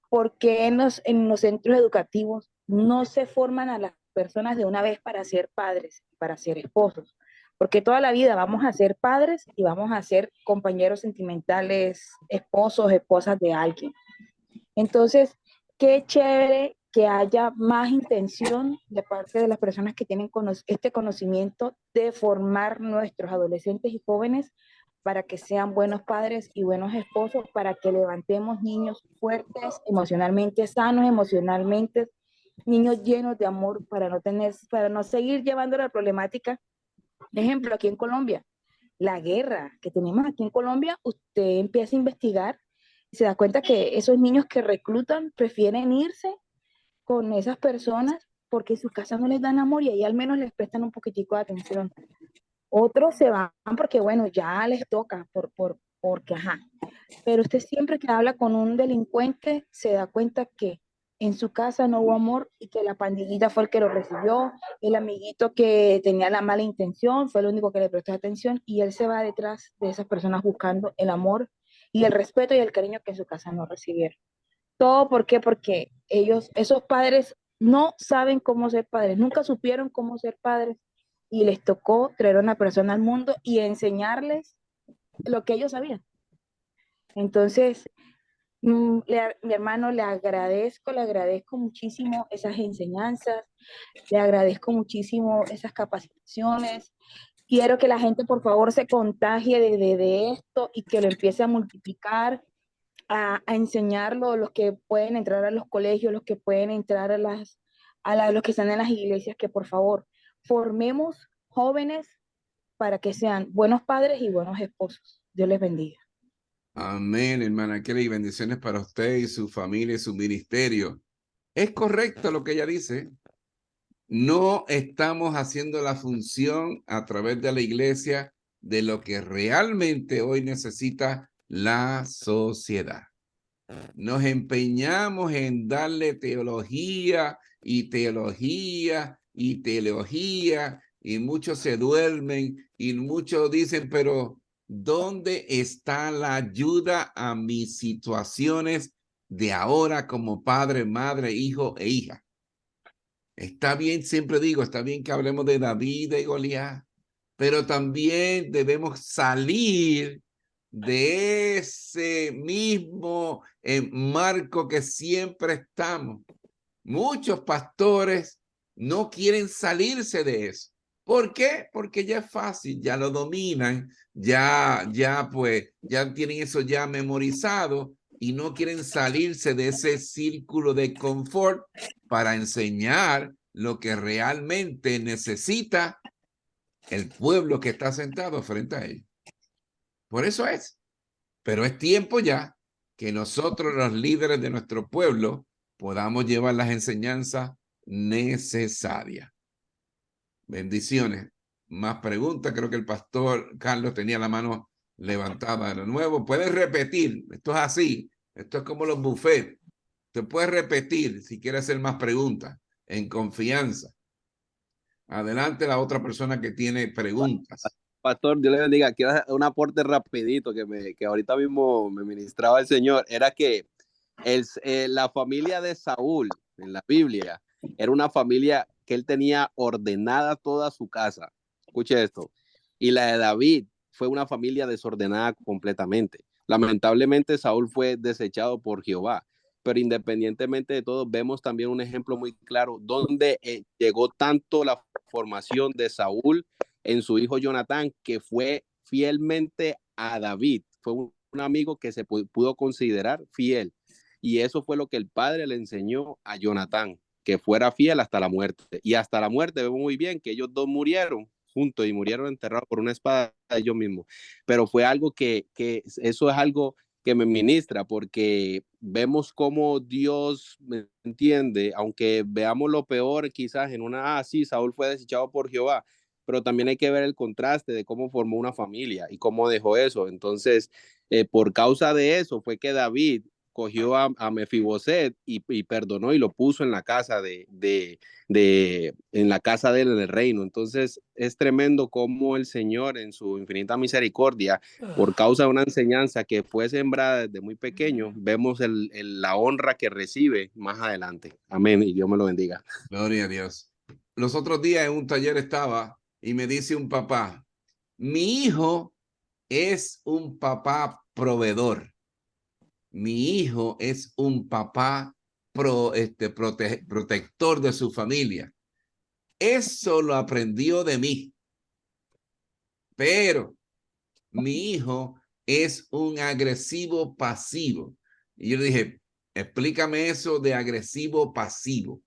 por qué en los centros educativos no se forman a las personas de una vez para ser padres, para ser esposos? Porque toda la vida vamos a ser padres y vamos a ser compañeros sentimentales, esposos, esposas de alguien. Entonces, qué chévere que haya más intención de parte de las personas que tienen este conocimiento de formar nuestros adolescentes y jóvenes para que sean buenos padres y buenos esposos, para que levantemos niños fuertes, emocionalmente sanos, emocionalmente, niños llenos de amor, para no seguir llevando la problemática. Por ejemplo, aquí en Colombia, la guerra que tenemos aquí en Colombia, usted empieza a investigar y se da cuenta que esos niños que reclutan prefieren irse con esas personas porque en su casa no les dan amor y ahí al menos les prestan un poquitico de atención. Otros se van porque, bueno, ya les toca, porque ajá. Pero usted siempre que habla con un delincuente se da cuenta que en su casa no hubo amor y que la pandillita fue el que lo recibió, el amiguito que tenía la mala intención fue el único que le prestó atención y él se va detrás de esas personas buscando el amor y el respeto y el cariño que en su casa no recibieron. ¿Todo por qué? Porque esos padres no saben cómo ser padres, nunca supieron cómo ser padres y les tocó traer a una persona al mundo y enseñarles lo que ellos sabían. Entonces, mi hermano, le agradezco muchísimo esas enseñanzas, le agradezco muchísimo esas capacitaciones. Quiero que la gente, por favor, se contagie de esto y que lo empiece a multiplicar, a enseñarlo, los que pueden entrar a los colegios, los que pueden entrar los que están en las iglesias, que por favor formemos jóvenes para que sean buenos padres y buenos esposos. Dios les bendiga. Amén, hermana Kelly. Bendiciones para usted y su familia y su ministerio. Es correcto lo que ella dice. No estamos haciendo la función a través de la iglesia de lo que realmente hoy necesita la sociedad. Nos empeñamos en darle teología y teología y teología y muchos se duermen y muchos dicen, pero ¿dónde está la ayuda a mis situaciones de ahora como padre, madre, hijo e hija? Está bien, siempre digo, está bien que hablemos de David y Goliat, pero también debemos salir de ese mismo marco que siempre estamos. Muchos pastores no quieren salirse de eso. ¿Por qué? Porque ya es fácil, ya lo dominan, ya tienen eso ya memorizado y no quieren salirse de ese círculo de confort para enseñar lo que realmente necesita el pueblo que está sentado frente a ellos. Por eso es. Pero es tiempo ya que nosotros, los líderes de nuestro pueblo, podamos llevar las enseñanzas necesarias. Bendiciones. Más preguntas. Creo que el pastor Carlos tenía la mano levantada de nuevo. Puedes repetir. Esto es así. Esto es como los buffets. Te puedes repetir si quieres hacer más preguntas en confianza. Adelante la otra persona que tiene preguntas. Pastor, Dios le bendiga. Quiero hacer un aporte rapidito que ahorita mismo me ministraba el Señor. Era que la familia de Saúl en la Biblia era una familia que él tenía ordenada toda su casa. Escuche esto. Y la de David fue una familia desordenada completamente. Lamentablemente Saúl fue desechado por Jehová. Pero independientemente de todo, vemos también un ejemplo muy claro donde llegó tanto la formación de Saúl en su hijo Jonatán, que fue fielmente a David. Fue un amigo que se pudo considerar fiel. Y eso fue lo que el padre le enseñó a Jonatán, que fuera fiel hasta la muerte. Y hasta la muerte vemos muy bien que ellos dos murieron juntos y murieron enterrados por una espada de ellos mismos. Pero fue algo que eso es algo que me ministra, porque vemos cómo Dios me entiende, aunque veamos lo peor quizás en sí, Saúl fue desechado por Jehová, pero también hay que ver el contraste de cómo formó una familia y cómo dejó eso. Entonces, por causa de eso fue que David cogió a Mefiboset y perdonó y lo puso en la casa en la casa de él en el reino. Entonces es tremendo cómo el Señor en su infinita misericordia, por causa de una enseñanza que fue sembrada desde muy pequeño, vemos la honra que recibe más adelante. Amén, y Dios me lo bendiga. Gloria a Dios. Los otros días en un taller estaba y me dice un papá, mi hijo es un papá proveedor. Mi hijo es un papá protector de su familia. Eso lo aprendió de mí. Pero mi hijo es un agresivo pasivo. Y yo le dije, explícame eso de agresivo pasivo.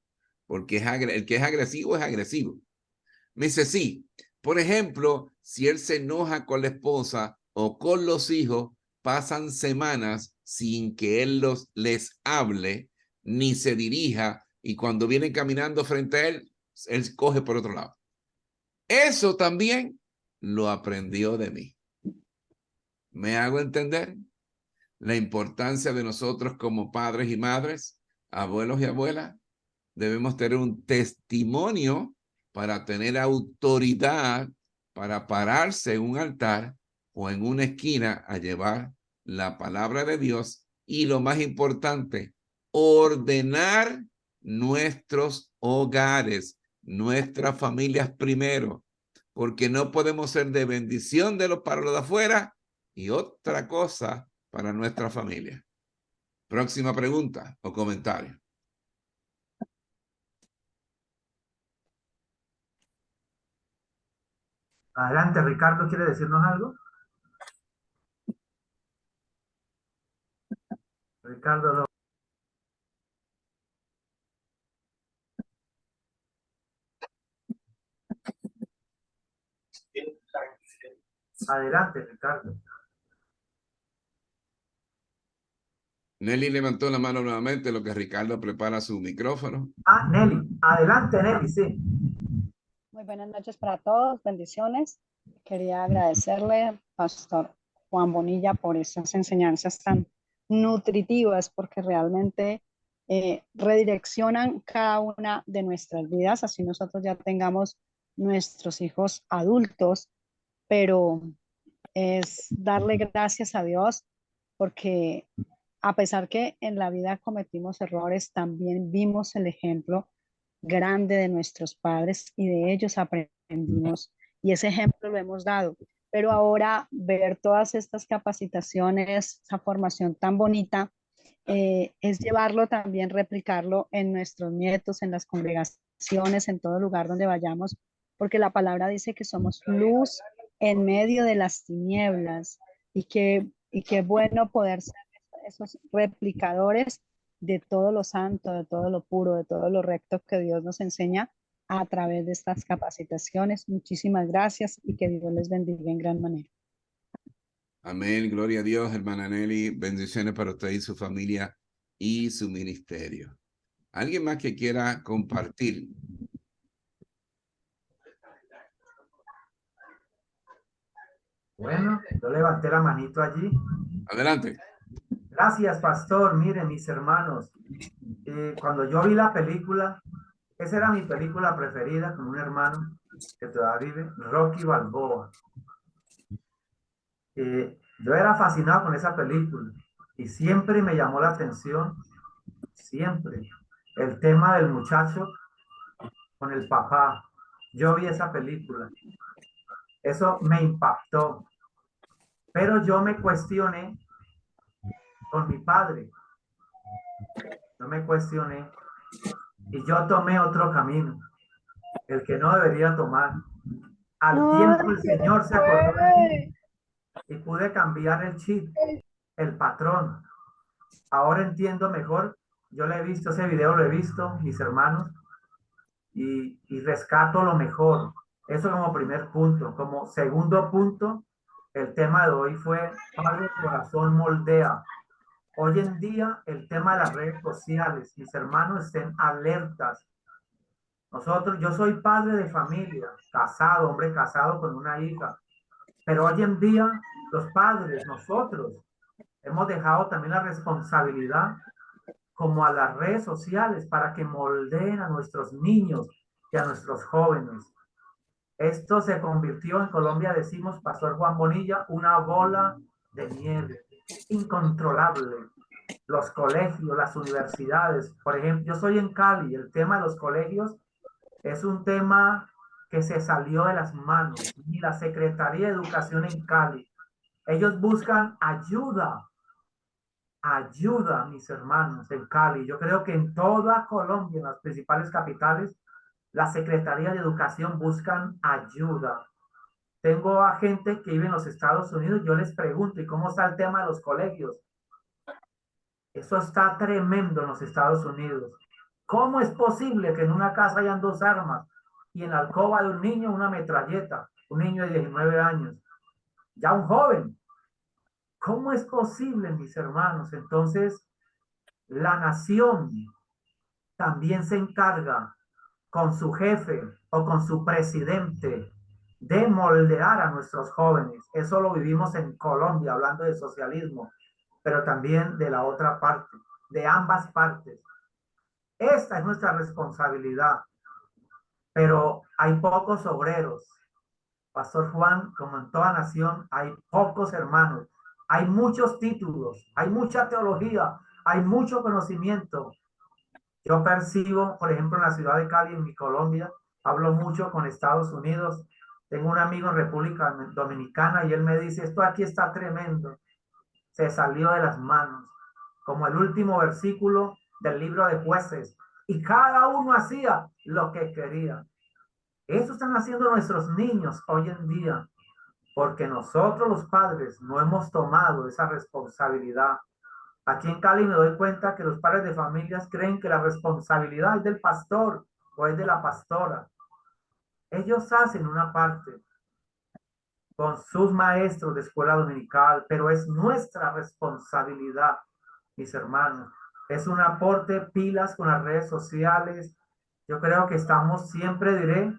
Porque el que es agresivo es agresivo. Me dice, sí. Por ejemplo, si él se enoja con la esposa o con los hijos, pasan semanas sin que él les hable ni se dirija, y cuando vienen caminando frente a él coge por otro lado. Eso también lo aprendió de mí. ¿Me hago entender? La importancia de nosotros como padres y madres abuelos y abuelas, debemos tener un testimonio para tener autoridad para pararse en un altar o en una esquina a llevar la palabra de Dios y, lo más importante, ordenar nuestros hogares, nuestras familias primero, porque no podemos ser de bendición para los de afuera y otra cosa para nuestra familia. Próxima pregunta o comentario. Adelante, Ricardo, ¿quiere decirnos algo? Ricardo, adelante, Ricardo. Nelly levantó la mano nuevamente, lo que Ricardo prepara su micrófono. Ah, Nelly, adelante, Nelly, sí. Muy buenas noches para todos, bendiciones. Quería agradecerle, Pastor Juan Bonilla, por esas enseñanzas tan nutritivas, porque realmente redireccionan cada una de nuestras vidas, así nosotros ya tengamos nuestros hijos adultos, pero es darle gracias a Dios, porque a pesar que en la vida cometimos errores, también vimos el ejemplo grande de nuestros padres y de ellos aprendimos, y ese ejemplo lo hemos dado. Pero ahora ver todas estas capacitaciones, esa formación tan bonita, es llevarlo también, replicarlo en nuestros nietos, en las congregaciones, en todo lugar donde vayamos, porque la palabra dice que somos luz en medio de las tinieblas, y qué bueno poder ser esos replicadores de todo lo santo, de todo lo puro, de todo lo recto que Dios nos enseña a través de estas capacitaciones. Muchísimas gracias y que Dios les bendiga en gran manera. Amén, gloria a Dios, hermana Nelly. Bendiciones para usted y su familia y su ministerio. ¿Alguien más que quiera compartir? Bueno, yo levanté la manito allí. Adelante. Gracias, pastor. Miren, mis hermanos, cuando yo vi la película, esa era mi película preferida con un hermano que todavía vive, Rocky Balboa. Yo era fascinado con esa película y siempre me llamó la atención, siempre, el tema del muchacho con el papá. Yo vi esa película. Eso me impactó. Pero yo me cuestioné con mi padre. Yo me cuestioné y yo tomé otro camino, el que no debería tomar. Al tiempo el Señor se acordó de mí y pude cambiar el chip, el patrón. Ahora entiendo mejor. Yo le he visto ese video, lo he visto, mis hermanos, y rescato lo mejor. Eso como primer punto. Como segundo punto, el tema de hoy fue Padre Corazón Moldea. Hoy en día, el tema de las redes sociales, mis hermanos, estén alertas. Yo soy padre de familia, casado, hombre casado con una hija. Pero hoy en día, los padres, nosotros, hemos dejado también la responsabilidad como a las redes sociales para que moldeen a nuestros niños y a nuestros jóvenes. Esto se convirtió en Colombia, decimos, Pastor Juan Bonilla, una bola de nieve incontrolable. Los colegios, las universidades, por ejemplo, yo soy en Cali, el tema de los colegios es un tema que se salió de las manos. Y la Secretaría de Educación en Cali, ellos buscan ayuda, mis hermanos, en Cali. Yo creo que en toda Colombia, en las principales capitales, la Secretaría de Educación buscan ayuda. Tengo a gente que vive en los Estados Unidos, yo les pregunto, ¿y cómo está el tema de los colegios? Eso está tremendo en los Estados Unidos. ¿Cómo es posible que en una casa hayan 2 armas y en la alcoba de un niño una metralleta? Un niño de 19 años, ya un joven. ¿Cómo es posible, mis hermanos? Entonces, la nación también se encarga con su jefe o con su presidente de moldear a nuestros jóvenes. Eso lo vivimos en Colombia, hablando de socialismo, pero también de la otra parte, de ambas partes. Esta es nuestra responsabilidad. Pero hay pocos obreros. Pastor Juan, como en toda nación, hay pocos hermanos. Hay muchos títulos, hay mucha teología, hay mucho conocimiento. Yo percibo, por ejemplo, en la ciudad de Cali, en mi Colombia, hablo mucho con Estados Unidos. Tengo un amigo en República Dominicana y él me dice, esto aquí está tremendo. Se salió de las manos, como el último versículo del libro de Jueces. Y cada uno hacía lo que quería. Eso están haciendo nuestros niños hoy en día, porque nosotros los padres no hemos tomado esa responsabilidad. Aquí en Cali me doy cuenta que los padres de familias creen que la responsabilidad es del pastor o es de la pastora. Ellos hacen una parte con sus maestros de escuela dominical, pero es nuestra responsabilidad, mis hermanos. Es un aporte pilas con las redes sociales. Yo creo que estamos, siempre diré,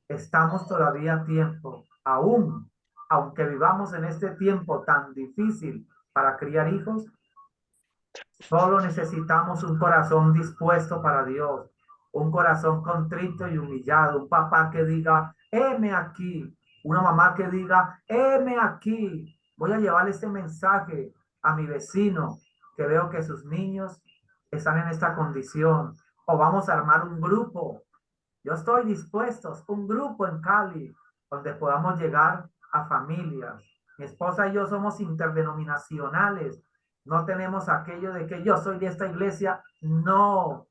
estamos todavía a tiempo, aún, aunque vivamos en este tiempo tan difícil para criar hijos, solo necesitamos un corazón dispuesto para Dios, un corazón contrito y humillado, un papá que diga, heme aquí, una mamá que diga, heme aquí, voy a llevar este mensaje a mi vecino, que veo que sus niños están en esta condición, o vamos a armar un grupo. Yo estoy dispuesto, un grupo en Cali, donde podamos llegar a familias. Mi esposa y yo somos interdenominacionales. No tenemos aquello de que yo soy de esta iglesia. No.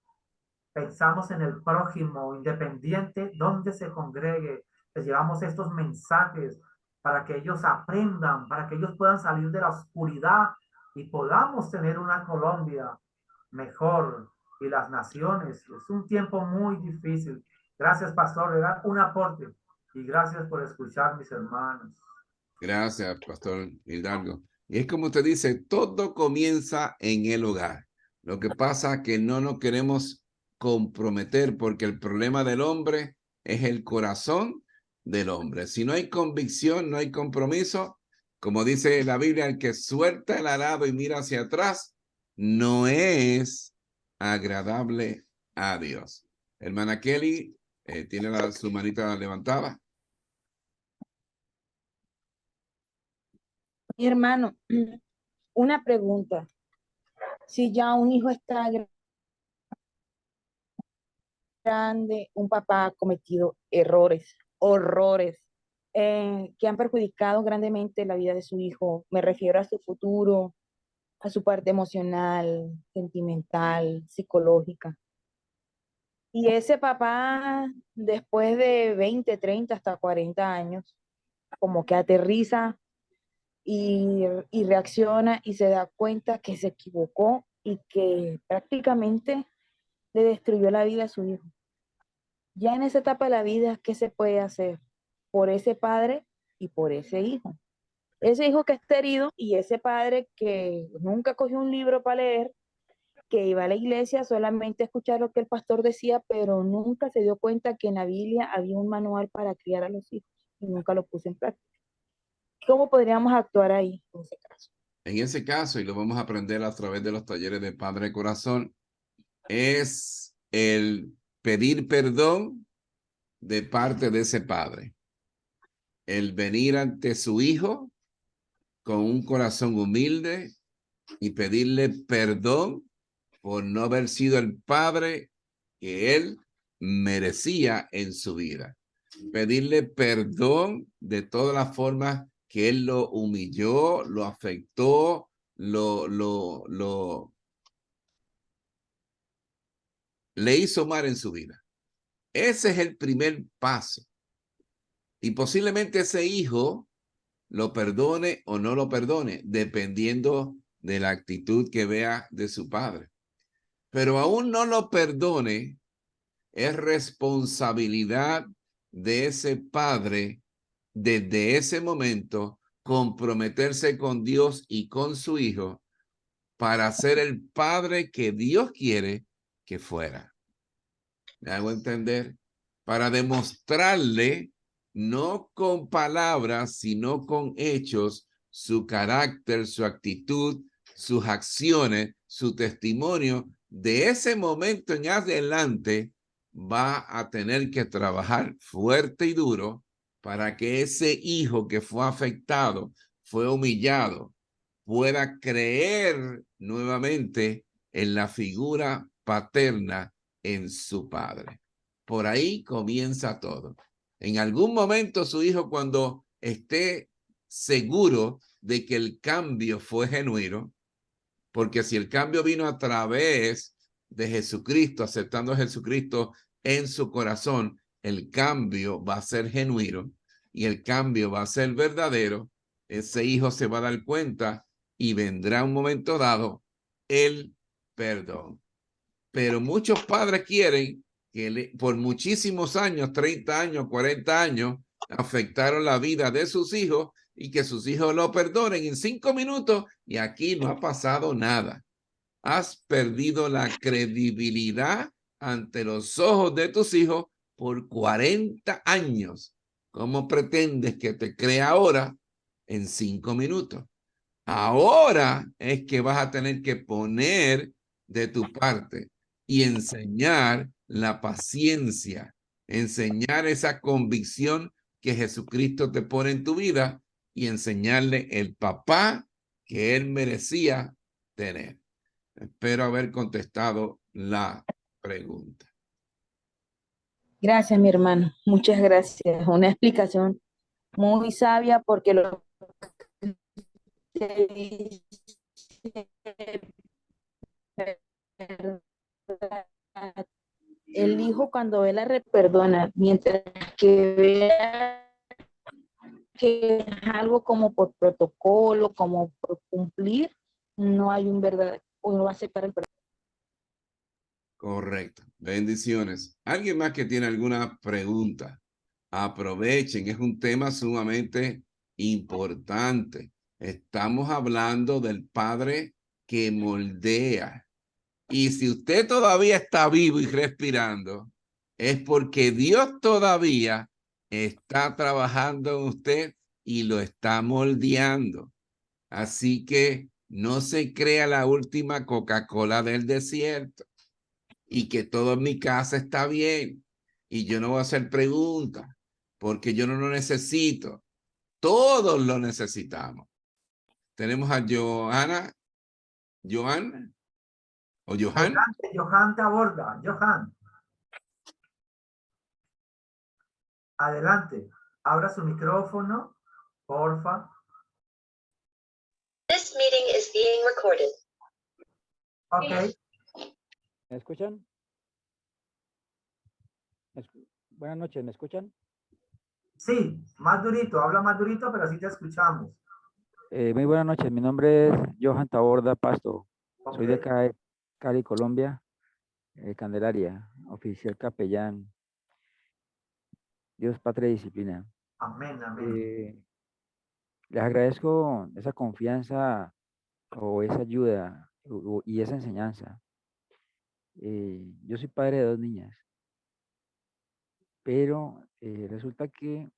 Pensamos en el prójimo, independiente, donde se congregue. Les llevamos estos mensajes para que ellos aprendan, para que ellos puedan salir de la oscuridad y podamos tener una Colombia mejor y las naciones. Es un tiempo muy difícil. Gracias, pastor, de dar un aporte y gracias por escuchar, mis hermanos. Gracias, pastor Hidalgo. Y es como usted dice, todo comienza en el hogar. Lo que pasa es que no nos queremos comprometer porque el problema del hombre es el corazón del hombre. Si no hay convicción, no hay compromiso. Como dice la Biblia, el que suelta el arado y mira hacia atrás no es agradable a Dios. Hermana Kelly, tiene su manita levantada. Mi hermano, una pregunta. Si ya un hijo está grande, un papá ha cometido errores, horrores, que han perjudicado grandemente la vida de su hijo, me refiero a su futuro, a su parte emocional, sentimental, psicológica. Y ese papá, después de 20, 30, hasta 40 años, como que aterriza y reacciona y se da cuenta que se equivocó y que prácticamente le destruyó la vida a su hijo. Ya en esa etapa de la vida, ¿qué se puede hacer por ese padre y por ese hijo? Ese hijo que está herido y ese padre que nunca cogió un libro para leer, que iba a la iglesia solamente a escuchar lo que el pastor decía, pero nunca se dio cuenta que en la Biblia había un manual para criar a los hijos y nunca lo puso en práctica. ¿Cómo podríamos actuar ahí en ese caso? En ese caso, y lo vamos a aprender a través de los talleres de Padre Corazón, es el pedir perdón de parte de ese padre. El venir ante su hijo con un corazón humilde y pedirle perdón por no haber sido el padre que él merecía en su vida. Pedirle perdón de todas las formas que él lo humilló, lo afectó, le hizo mal en su vida. Ese es el primer paso. Y posiblemente ese hijo lo perdone o no lo perdone, dependiendo de la actitud que vea de su padre. Pero aún no lo perdone, es responsabilidad de ese padre desde ese momento comprometerse con Dios y con su hijo para ser el padre que Dios quiere que fuera. ¿Me hago entender? Para demostrarle, no con palabras, sino con hechos, su carácter, su actitud, sus acciones, su testimonio de ese momento en adelante va a tener que trabajar fuerte y duro para que ese hijo que fue afectado, fue humillado, pueda creer nuevamente en la figura paterna en su padre. Por ahí comienza todo. En algún momento su hijo, cuando esté seguro de que el cambio fue genuino, porque si el cambio vino a través de Jesucristo, aceptando a Jesucristo en su corazón, el cambio va a ser genuino y el cambio va a ser verdadero. Ese hijo se va a dar cuenta y vendrá un momento dado el perdón. Pero muchos padres quieren que por muchísimos años, 30 años, 40 años, afectaron la vida de sus hijos y que sus hijos lo perdonen en 5 minutos y aquí no ha pasado nada. Has perdido la credibilidad ante los ojos de tus hijos por 40 años. ¿Cómo pretendes que te crea ahora en 5 minutos? Ahora es que vas a tener que poner de tu parte y enseñar la paciencia, enseñar esa convicción que Jesucristo te pone en tu vida y enseñarle el papá que él merecía tener. Espero haber contestado la pregunta. Gracias, mi hermano. Muchas gracias. Una explicación muy sabia porque lo que dice el hijo cuando ve la perdona, mientras que vea que es algo como por protocolo, como por cumplir, no hay un verdadero, uno va a aceptar el perdón. Correcto. Bendiciones. ¿Alguien más que tiene alguna pregunta? Aprovechen, es un tema sumamente importante. Estamos hablando del Padre que moldea. Y si usted todavía está vivo y respirando, es porque Dios todavía está trabajando en usted y lo está moldeando. Así que no se crea la última Coca-Cola del desierto y que todo en mi casa está bien y yo no voy a hacer preguntas porque yo no lo necesito. Todos lo necesitamos. Tenemos a Johanna. ¿Johan? ¿O Johan? Johan te aborda. Johan. Adelante. Abra su micrófono, porfa. This meeting is being recorded. Ok. ¿Me escuchan? Buenas noches, ¿me escuchan? Sí, más durito, habla más durito, pero sí te escuchamos. Muy buenas noches, mi nombre es Johan Taborda Pasto. Okay. Soy de acá de Cali, Colombia, Candelaria, oficial capellán. Dios, patria y disciplina. Amén, amén. Les agradezco esa confianza o esa ayuda y esa enseñanza. Yo soy padre de 2 niñas, pero resulta que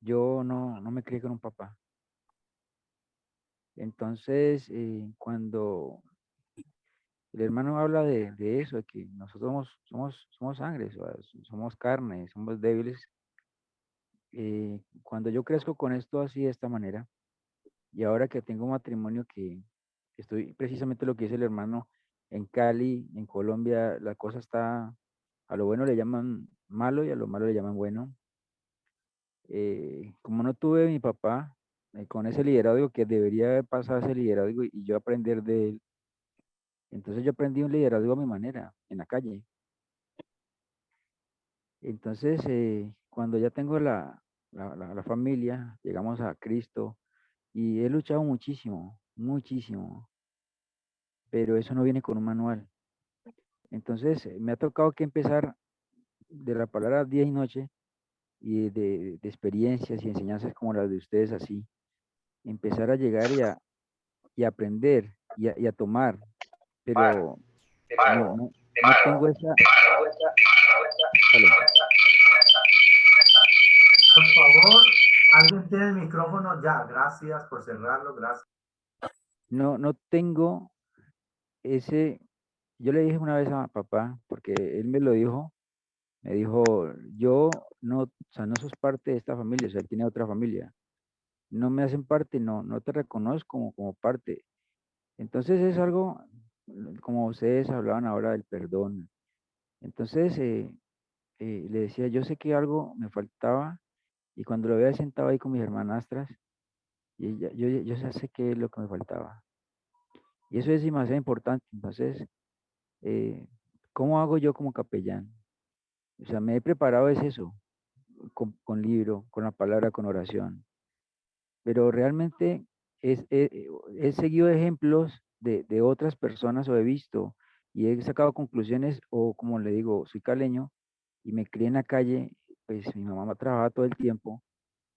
yo no me crié con un papá. Entonces, cuando el hermano habla de eso, de que nosotros somos sangre, somos carne, somos débiles, cuando yo crezco con esto así de esta manera, y ahora que tengo un matrimonio que estoy precisamente lo que dice el hermano, en Cali, en Colombia, la cosa está, a lo bueno le llaman malo y a lo malo le llaman bueno. Como no tuve mi papá con ese liderazgo que debería haber pasado ese liderazgo y yo aprender de él, entonces yo aprendí un liderazgo a mi manera, en la calle. Entonces, cuando ya tengo la familia, llegamos a Cristo y he luchado muchísimo, muchísimo, pero eso no viene con un manual. Entonces, me ha tocado que empezar de la palabra día y noche y de experiencias y enseñanzas como las de ustedes así, empezar a llegar y a aprender y a tomar, pero no tengo esa... Por favor, alguien tiene el micrófono ya. Gracias por cerrarlo, gracias. No tengo ese yo le dije una vez a papá, porque él me lo dijo, me dijo, yo no, o sea, no sos parte de esta familia, o sea, él tiene otra familia. No me hacen parte, no te reconozco como parte. Entonces es algo, como ustedes hablaban ahora del perdón. Entonces le decía, yo sé que algo me faltaba y cuando lo había sentado ahí con mis hermanastras, yo ya sé qué es lo que me faltaba. Y eso es demasiado importante. Entonces, ¿cómo hago yo como capellán? O sea, me he preparado es eso, con libro, con la palabra, con oración. Pero realmente he seguido ejemplos de otras personas o he visto y he sacado conclusiones o como le digo, soy caleño y me crié en la calle, pues mi mamá trabajaba todo el tiempo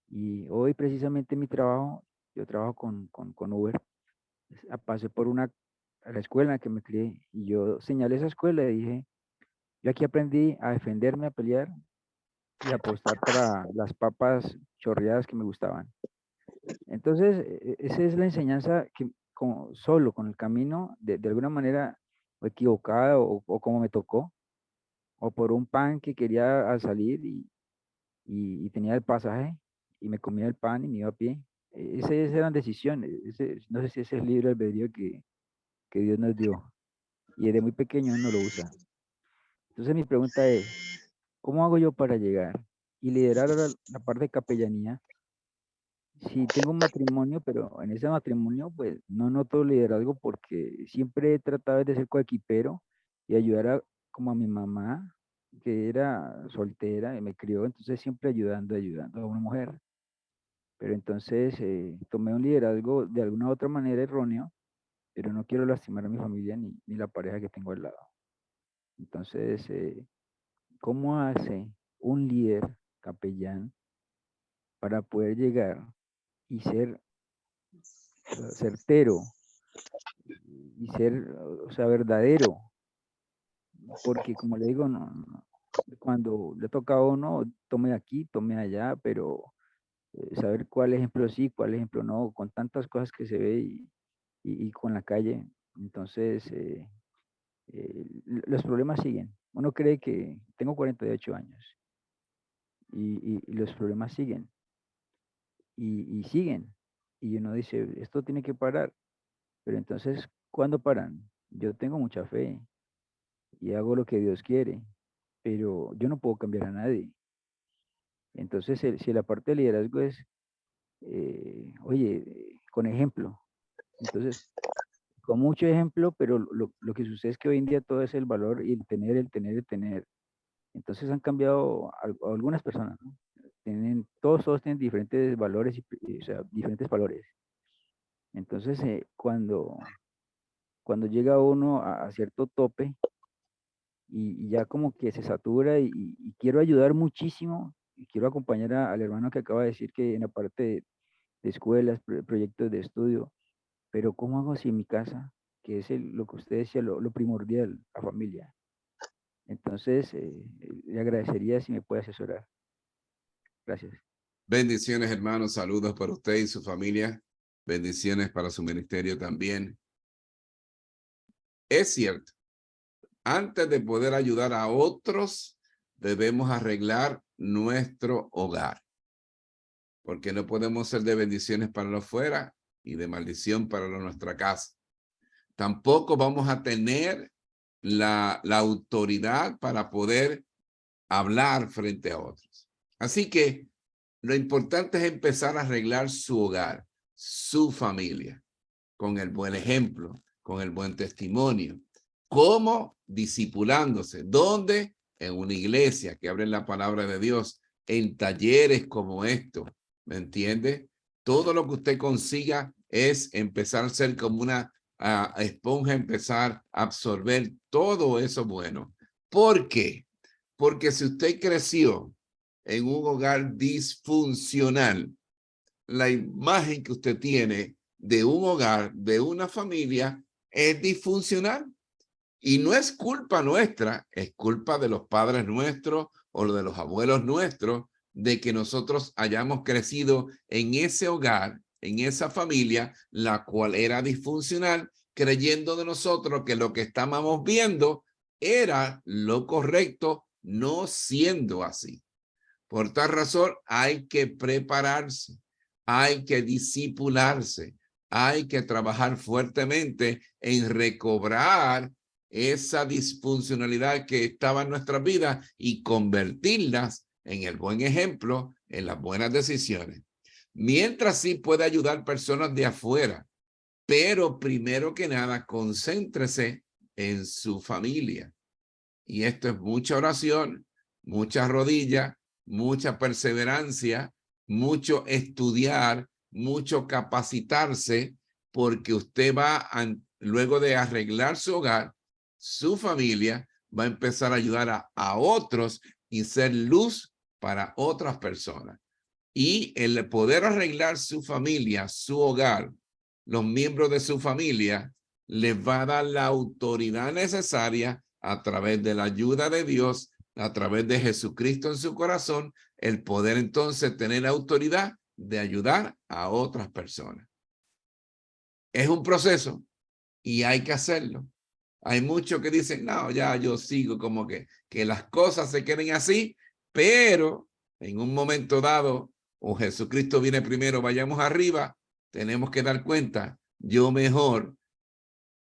y hoy precisamente mi trabajo, yo trabajo con Uber, pasé por a la escuela en que me crié y yo señalé esa escuela y dije, yo aquí aprendí a defenderme, a pelear y a apostar para las papas chorreadas que me gustaban. Entonces, esa es la enseñanza que solo con el camino, de alguna manera o equivocada o como me tocó, o por un pan que quería al salir y tenía el pasaje y me comía el pan y me iba a pie. Esas eran decisiones. No sé si ese es el libre albedrío que Dios nos dio y desde muy pequeño uno lo usa. Entonces mi pregunta es, ¿cómo hago yo para llegar y liderar la parte de capellanía? Sí, tengo un matrimonio, pero en ese matrimonio pues no noto liderazgo porque siempre he tratado de ser coequipero y ayudar como a mi mamá, que era soltera y me crió, entonces siempre ayudando a una mujer. Pero entonces tomé un liderazgo de alguna u otra manera erróneo, pero no quiero lastimar a mi familia ni la pareja que tengo al lado. Entonces, ¿cómo hace un líder capellán para poder llegar y ser certero y ser, o sea, verdadero? Porque como le digo, cuando le toca a uno, tome aquí, tome allá, pero saber cuál ejemplo sí, cuál ejemplo no, con tantas cosas que se ve y con la calle. Entonces, los problemas siguen. Uno cree que tengo 48 años y los problemas siguen y siguen. Y uno dice, esto tiene que parar. Pero entonces, ¿cuándo paran? Yo tengo mucha fe y hago lo que Dios quiere, pero yo no puedo cambiar a nadie. Entonces, si la parte de liderazgo es, oye, con ejemplo. Entonces, con mucho ejemplo, pero lo que sucede es que hoy en día todo es el valor y el tener, el tener, el tener. Entonces han cambiado algunas personas, ¿no? Todos tienen diferentes valores, o sea, diferentes valores. Entonces, cuando llega uno a cierto tope y ya como que se satura y quiero ayudar muchísimo, y quiero acompañar al hermano que acaba de decir que en la parte de escuelas, proyectos de estudio, pero ¿cómo hago si en mi casa, que es lo que usted decía, lo primordial, la familia? Entonces, le agradecería si me puede asesorar. Gracias. Bendiciones, hermanos. Saludos para usted y su familia. Bendiciones para su ministerio también. Es cierto, antes de poder ayudar a otros, debemos arreglar nuestro hogar. Porque no podemos ser de bendiciones para los fuera y de maldición para nuestra casa. Tampoco vamos a tener la autoridad para poder hablar frente a otros. Así que lo importante es empezar a arreglar su hogar, su familia, con el buen ejemplo, con el buen testimonio. ¿Cómo? Discipulándose. ¿Dónde? En una iglesia que abre la palabra de Dios, en talleres como estos. ¿Me entiende? Todo lo que usted consiga es empezar a ser como una esponja, empezar a absorber todo eso bueno. ¿Por qué? Porque si usted creció en un hogar disfuncional, la imagen que usted tiene de un hogar, de una familia, es disfuncional. Y no es culpa nuestra, es culpa de los padres nuestros o de los abuelos nuestros, de que nosotros hayamos crecido en ese hogar, en esa familia, la cual era disfuncional creyendo de nosotros que lo que estábamos viendo era lo correcto, no siendo así. Por tal razón, hay que prepararse, hay que discipularse, hay que trabajar fuertemente en recobrar esa disfuncionalidad que estaba en nuestras vidas y convertirlas en el buen ejemplo, en las buenas decisiones. Mientras sí puede ayudar personas de afuera, pero primero que nada, concéntrese en su familia. Y esto es mucha oración, mucha rodilla, mucha perseverancia, mucho estudiar, mucho capacitarse, porque usted va luego de arreglar su hogar, su familia va a empezar a ayudar a otros y ser luz para otras personas. Y el poder arreglar su familia, su hogar, los miembros de su familia, les va a dar la autoridad necesaria a través de la ayuda de Dios, a través de Jesucristo en su corazón, el poder entonces tener la autoridad de ayudar a otras personas. Es un proceso y hay que hacerlo. Hay muchos que dicen, no, ya yo sigo como que las cosas se queden así, pero en un momento dado, o Jesucristo viene primero, vayamos arriba, tenemos que dar cuenta, yo mejor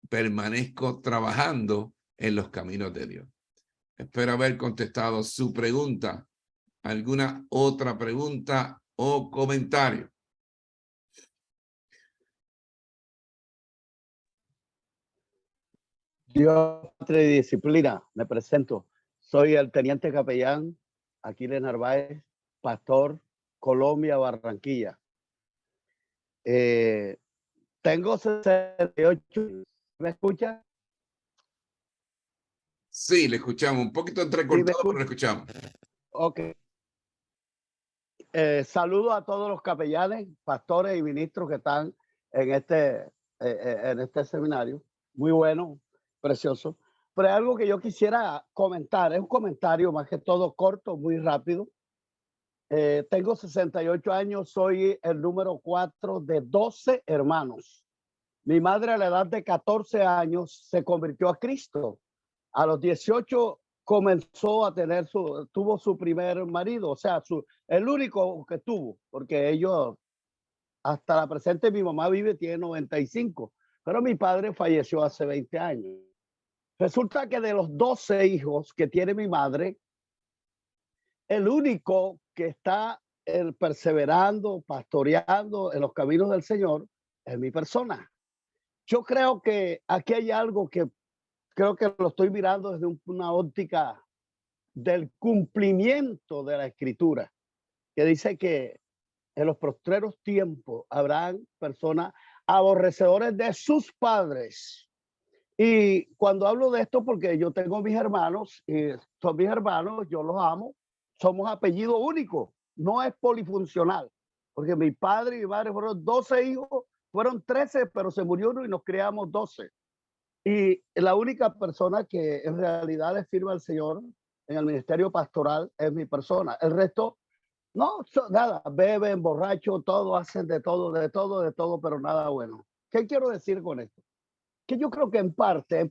permanezco trabajando en los caminos de Dios. Espero haber contestado su pregunta. ¿Alguna otra pregunta o comentario? Dios, patria y disciplina. Me presento. Soy el teniente capellán Aquiles Narváez, pastor, Colombia, Barranquilla. Tengo 68. ¿Me escucha? Sí, le escuchamos. Un poquito entrecortado, pero le escuchamos. Ok. Saludo a todos los capellanes, pastores y ministros que están en este seminario. Muy bueno, precioso. Pero hay algo que yo quisiera comentar. Es un comentario más que todo corto, muy rápido. Tengo 68 años, soy el número 4 de 12 hermanos. Mi madre a la edad de 14 años se convirtió a Cristo. A los 18 comenzó a tener tuvo su primer marido, o sea, el único que tuvo, porque ellos, hasta la presente, mi mamá tiene 95, pero mi padre falleció hace 20 años. Resulta que de los 12 hijos que tiene mi madre, el único que está perseverando, pastoreando en los caminos del Señor es mi persona. Yo creo que aquí hay algo que creo que lo estoy mirando desde una óptica del cumplimiento de la Escritura, que dice que en los postreros tiempos habrán personas aborrecedores de sus padres. Y cuando hablo de esto, porque yo tengo mis hermanos, y son mis hermanos, yo los amo, somos apellido único, no es polifuncional, porque mi padre y mi madre fueron 12 hijos, fueron 13, pero se murió uno y nos criamos 12. Y la única persona que en realidad le sirve al Señor en el ministerio pastoral es mi persona. El resto, no, nada, beben, borracho, todo, hacen de todo, pero nada bueno. ¿Qué quiero decir con esto? Que yo creo que en parte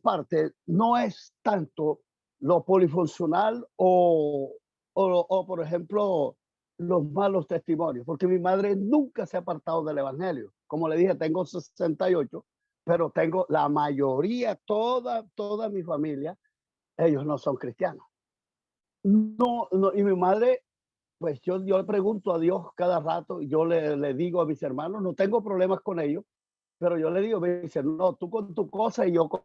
no es tanto lo polifuncional o por ejemplo, los malos testimonios, porque mi madre nunca se ha apartado del evangelio. Como le dije, tengo 68, pero tengo la mayoría, toda mi familia, ellos no son cristianos. No, y mi madre, pues yo le pregunto a Dios cada rato, yo le digo a mis hermanos, no tengo problemas con ellos, pero yo le digo, me dicen, no, tú con tu cosa y yo con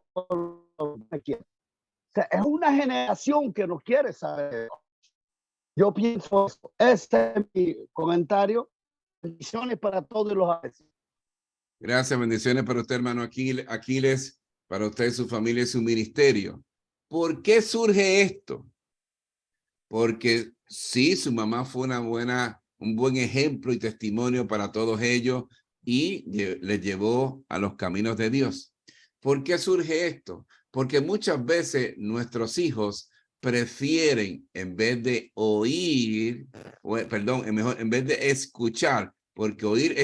lo que me quieres. O sea, es una generación que no quiere saber. Yo pienso eso. Este es mi comentario. Bendiciones para todos los agradecidos. Gracias, bendiciones para usted, hermano Aquiles, para usted, su familia y su ministerio. ¿Por qué surge esto? Porque sí, su mamá fue un buen ejemplo y testimonio para todos ellos y les llevó a los caminos de Dios. ¿Por qué surge esto? Porque muchas veces nuestros hijos prefieren, en vez de oír, en vez de escuchar, porque oye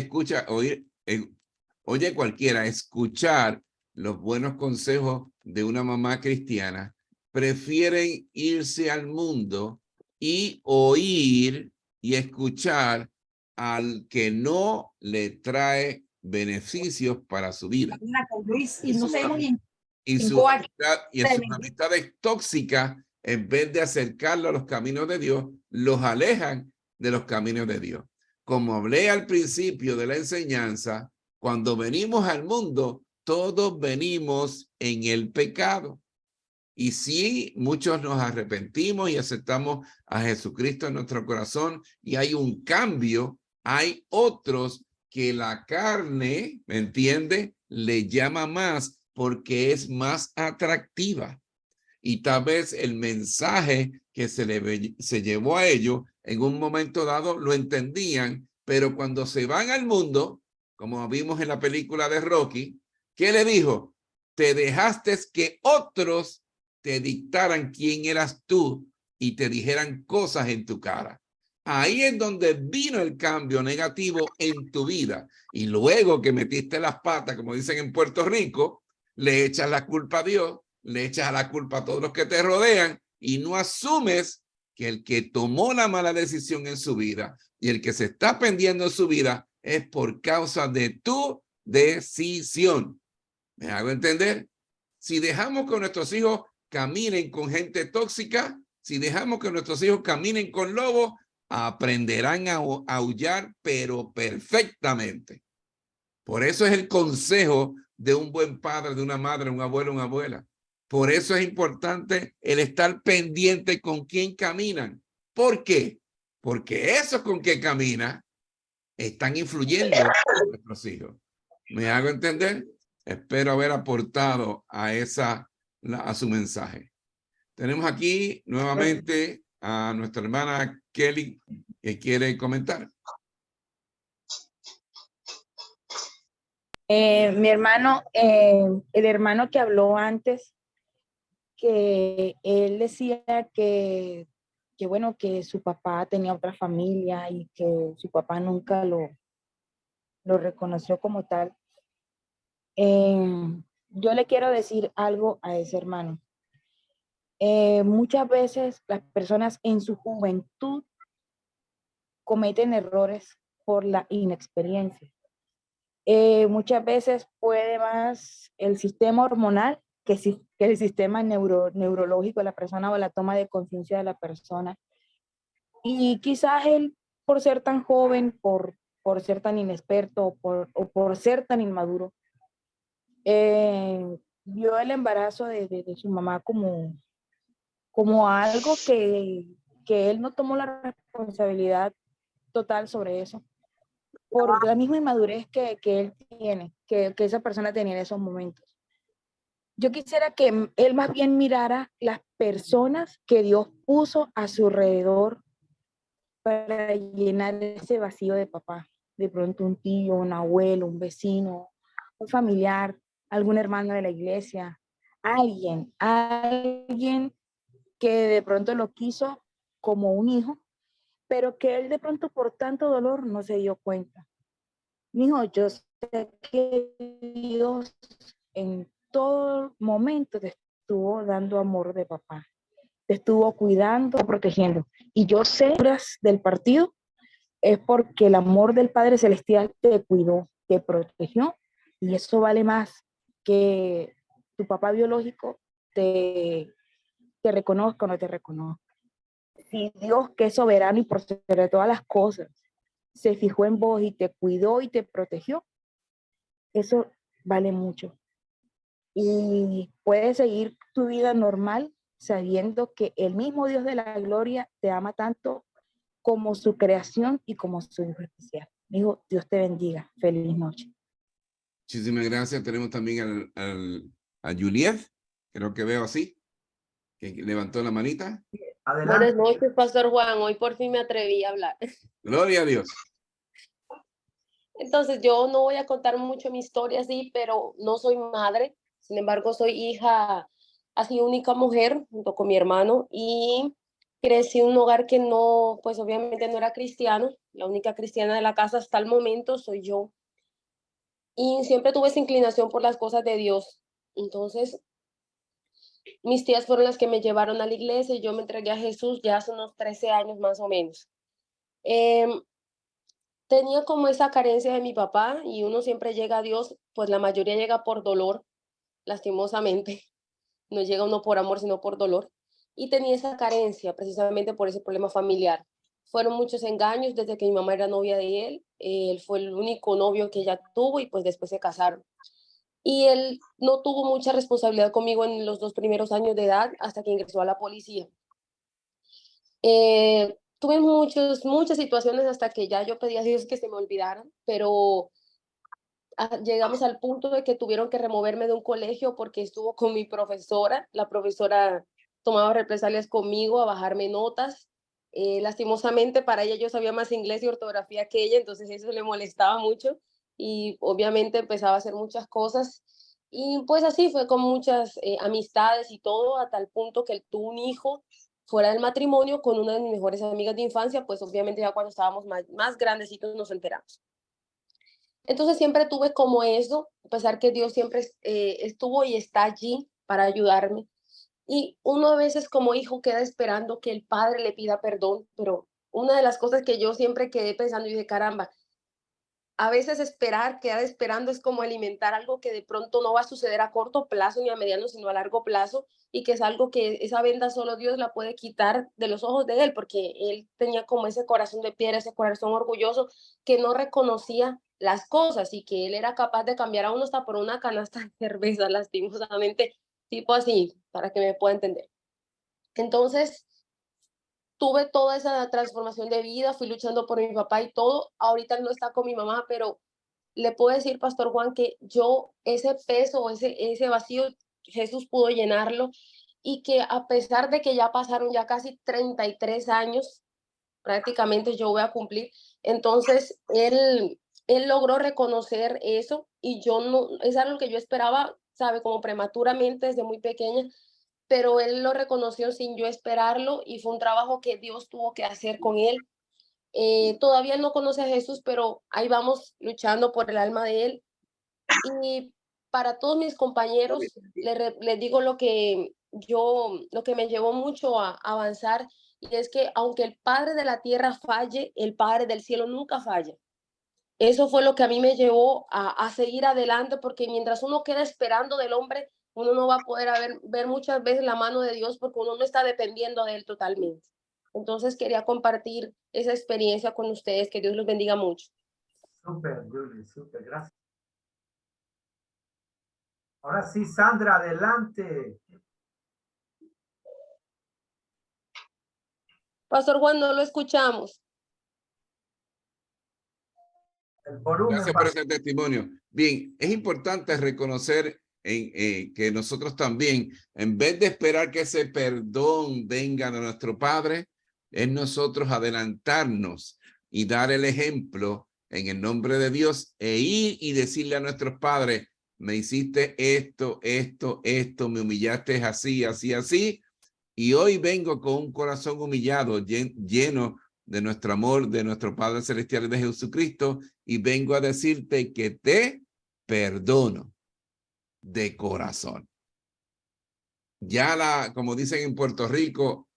cualquiera, escuchar los buenos consejos de una mamá cristiana, prefieren irse al mundo y oír y escuchar al que no le trae beneficios para su vida. Y sus amistades tóxicas, en vez de acercarlo a los caminos de Dios, los alejan de los caminos de Dios. Como hablé al principio de la enseñanza, cuando venimos al mundo, todos venimos en el pecado. Y sí, muchos nos arrepentimos y aceptamos a Jesucristo en nuestro corazón y hay un cambio. Hay otros que la carne, ¿me entiende?, le llama más porque es más atractiva. Y tal vez el mensaje que se llevó a ellos en un momento dado lo entendían, pero cuando se van al mundo, como vimos en la película de Rocky, ¿qué le dijo? Te dejaste que otros te dictaran quién eras tú y te dijeran cosas en tu cara. Ahí es donde vino el cambio negativo en tu vida. Y luego que metiste las patas, como dicen en Puerto Rico, le echas la culpa a Dios, le echas la culpa a todos los que te rodean y no asumes que el que tomó la mala decisión en su vida y el que se está pendiendo en su vida es por causa de tu decisión. ¿Me hago entender? Si dejamos que nuestros hijos caminen con gente tóxica, si dejamos que nuestros hijos caminen con lobos, aprenderán a aullar, pero perfectamente. Por eso es el consejo de un buen padre, de una madre, un abuelo, una abuela. Por eso es importante el estar pendiente con quién caminan. ¿Por qué? Porque esos con que caminan están influyendo en nuestros hijos. ¿Me hago entender? Espero haber aportado a su mensaje. Tenemos aquí nuevamente a nuestra hermana Kelly que quiere comentar. Mi hermano, el hermano que habló antes, que él decía que bueno, que su papá tenía otra familia y que su papá nunca lo reconoció como tal. Yo le quiero decir algo a ese hermano. Muchas veces las personas en su juventud cometen errores por la inexperiencia. Muchas veces puede más el sistema hormonal que el sistema neurológico de la persona o la toma de conciencia de la persona. Y quizás él, por ser tan joven, por ser tan inexperto o por ser tan inmaduro, vio el embarazo de su mamá como algo que él no tomó la responsabilidad total sobre eso, por la misma inmadurez que él tiene, que esa persona tenía en esos momentos. Yo quisiera que él más bien mirara las personas que Dios puso a su alrededor para llenar ese vacío de papá. De pronto un tío, un abuelo, un vecino, un familiar, algún hermano de la iglesia, alguien que de pronto lo quiso como un hijo, pero que él de pronto por tanto dolor no se dio cuenta. Mijo, yo sé que Dios en todo momento te estuvo dando amor de papá, te estuvo cuidando, protegiendo. Y yo sé del partido es porque el amor del Padre Celestial te cuidó, te protegió, y eso vale más que tu papá biológico te reconozca o no te reconozca. Si Dios, que es soberano y por sobre todas las cosas, se fijó en vos y te cuidó y te protegió, eso vale mucho. Y puedes seguir tu vida normal sabiendo que el mismo Dios de la gloria te ama tanto como su creación y como su hijo especial. Hijo, Dios te bendiga. Feliz noche. Muchísimas gracias. Tenemos también a Juliet, creo que veo así, que levantó la manita. Adelante. Buenas noches, Pastor Juan. Hoy por fin me atreví a hablar. Gloria a Dios. Entonces, yo no voy a contar mucho mi historia así, pero no soy madre. Sin embargo, soy hija, así única mujer, junto con mi hermano, y crecí en un hogar que no, pues obviamente no era cristiano. La única cristiana de la casa hasta el momento soy yo. Y siempre tuve esa inclinación por las cosas de Dios. Entonces, mis tías fueron las que me llevaron a la iglesia y yo me entregué a Jesús ya hace unos 13 años más o menos. Tenía como esa carencia de mi papá y uno siempre llega a Dios, pues la mayoría llega por dolor, lastimosamente. No llega uno por amor, sino por dolor. Y tenía esa carencia precisamente por ese problema familiar. Fueron muchos engaños desde que mi mamá era novia de él. Él fue el único novio que ella tuvo y pues después se casaron. Y él no tuvo mucha responsabilidad conmigo en los 2 primeros años de edad hasta que ingresó a la policía. Tuve muchas situaciones hasta que ya yo pedí a Dios que se me olvidaran, pero llegamos al punto de que tuvieron que removerme de un colegio porque estuvo con mi profesora. La profesora tomaba represalias conmigo a bajarme notas. Lastimosamente para ella yo sabía más inglés y ortografía que ella, entonces eso le molestaba mucho y obviamente empezaba a hacer muchas cosas. Y pues así fue con muchas amistades y todo, a tal punto que él tuvo un hijo fuera del matrimonio con una de mis mejores amigas de infancia, pues obviamente ya cuando estábamos más grandecitos nos enteramos. Entonces siempre tuve como eso, a pesar que Dios siempre estuvo y está allí para ayudarme. Y uno a veces como hijo queda esperando que el padre le pida perdón, pero una de las cosas que yo siempre quedé pensando y dije, caramba, a veces quedar esperando es como alimentar algo que de pronto no va a suceder a corto plazo ni a mediano, sino a largo plazo, y que es algo que esa venda solo Dios la puede quitar de los ojos de él, porque él tenía como ese corazón de piedra, ese corazón orgulloso que no reconocía las cosas y que él era capaz de cambiar a uno hasta por una canasta de cerveza, lastimosamente, tipo así, para que me pueda entender. Entonces, tuve toda esa transformación de vida, fui luchando por mi papá y todo. Ahorita no está con mi mamá, pero le puedo decir, Pastor Juan, que yo ese peso, ese vacío, Jesús pudo llenarlo y que a pesar de que ya pasaron ya casi 33 años, prácticamente yo voy a cumplir, entonces él logró reconocer eso y yo no, es algo que yo esperaba, sabe, como prematuramente desde muy pequeña, pero él lo reconoció sin yo esperarlo y fue un trabajo que Dios tuvo que hacer con él. Todavía él no conoce a Jesús, pero ahí vamos luchando por el alma de él. Y para todos mis compañeros, les digo lo que me llevó mucho a avanzar, y es que aunque el Padre de la tierra falle, el Padre del cielo nunca falla. Eso fue lo que a mí me llevó a seguir adelante, porque mientras uno queda esperando del hombre, uno no va a poder ver muchas veces la mano de Dios porque uno no está dependiendo de él totalmente. Entonces quería compartir esa experiencia con ustedes. Que Dios los bendiga mucho. Súper, Julie, súper, gracias. Ahora sí, Sandra, adelante. Pastor Juan, no lo escuchamos. El volumen. Gracias por ese testimonio. Bien, es importante reconocer que nosotros también, en vez de esperar que ese perdón venga de nuestro Padre, es nosotros adelantarnos y dar el ejemplo en el nombre de Dios e ir y decirle a nuestros padres, me hiciste esto, me humillaste así, y hoy vengo con un corazón humillado, lleno de nuestro amor, de nuestro Padre Celestial y de Jesucristo, y vengo a decirte que te perdono de corazón. Ya como dicen en Puerto Rico,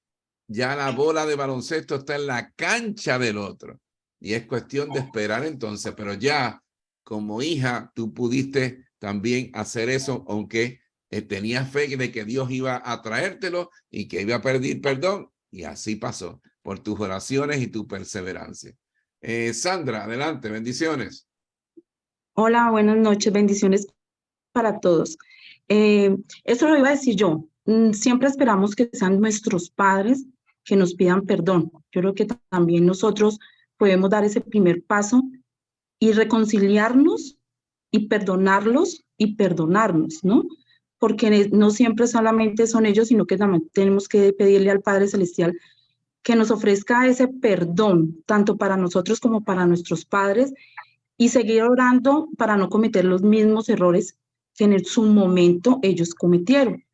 ya la bola de baloncesto está en la cancha del otro. Y es cuestión de esperar entonces, pero ya como hija, tú pudiste también hacer eso, aunque tenías fe de que Dios iba a traértelo y que iba a pedir perdón. Y así pasó, por tus oraciones y tu perseverancia. Sandra, adelante, bendiciones. Hola, buenas noches, bendiciones para todos. Eso lo iba a decir yo. Siempre esperamos que sean nuestros padres que nos pidan perdón. Yo creo que también nosotros podemos dar ese primer paso y reconciliarnos y perdonarlos y perdonarnos, ¿no? Porque no siempre solamente son ellos, sino que también tenemos que pedirle al Padre Celestial que nos ofrezca ese perdón, tanto para nosotros como para nuestros padres, y seguir orando para no cometer los mismos errores que en su momento ellos cometieron.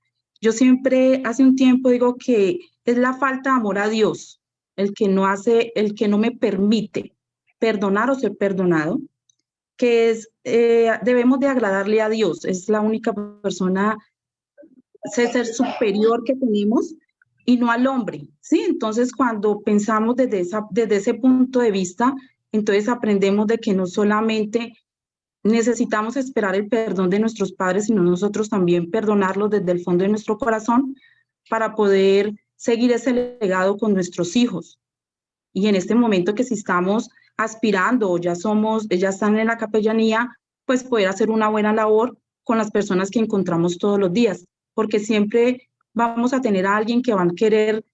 Yo siempre, hace un tiempo, digo que es la falta de amor a Dios el que no me permite perdonar o ser perdonado, que es, debemos de agradarle a Dios, es la única persona, ser superior que tenemos y no al hombre, ¿sí? Entonces, cuando pensamos desde ese punto de vista, entonces aprendemos de que no solamente necesitamos esperar el perdón de nuestros padres, sino nosotros también perdonarlos desde el fondo de nuestro corazón para poder seguir ese legado con nuestros hijos. Y en este momento que si estamos aspirando o ya están en la capellanía, pues poder hacer una buena labor con las personas que encontramos todos los días, porque siempre vamos a tener a alguien que va a querer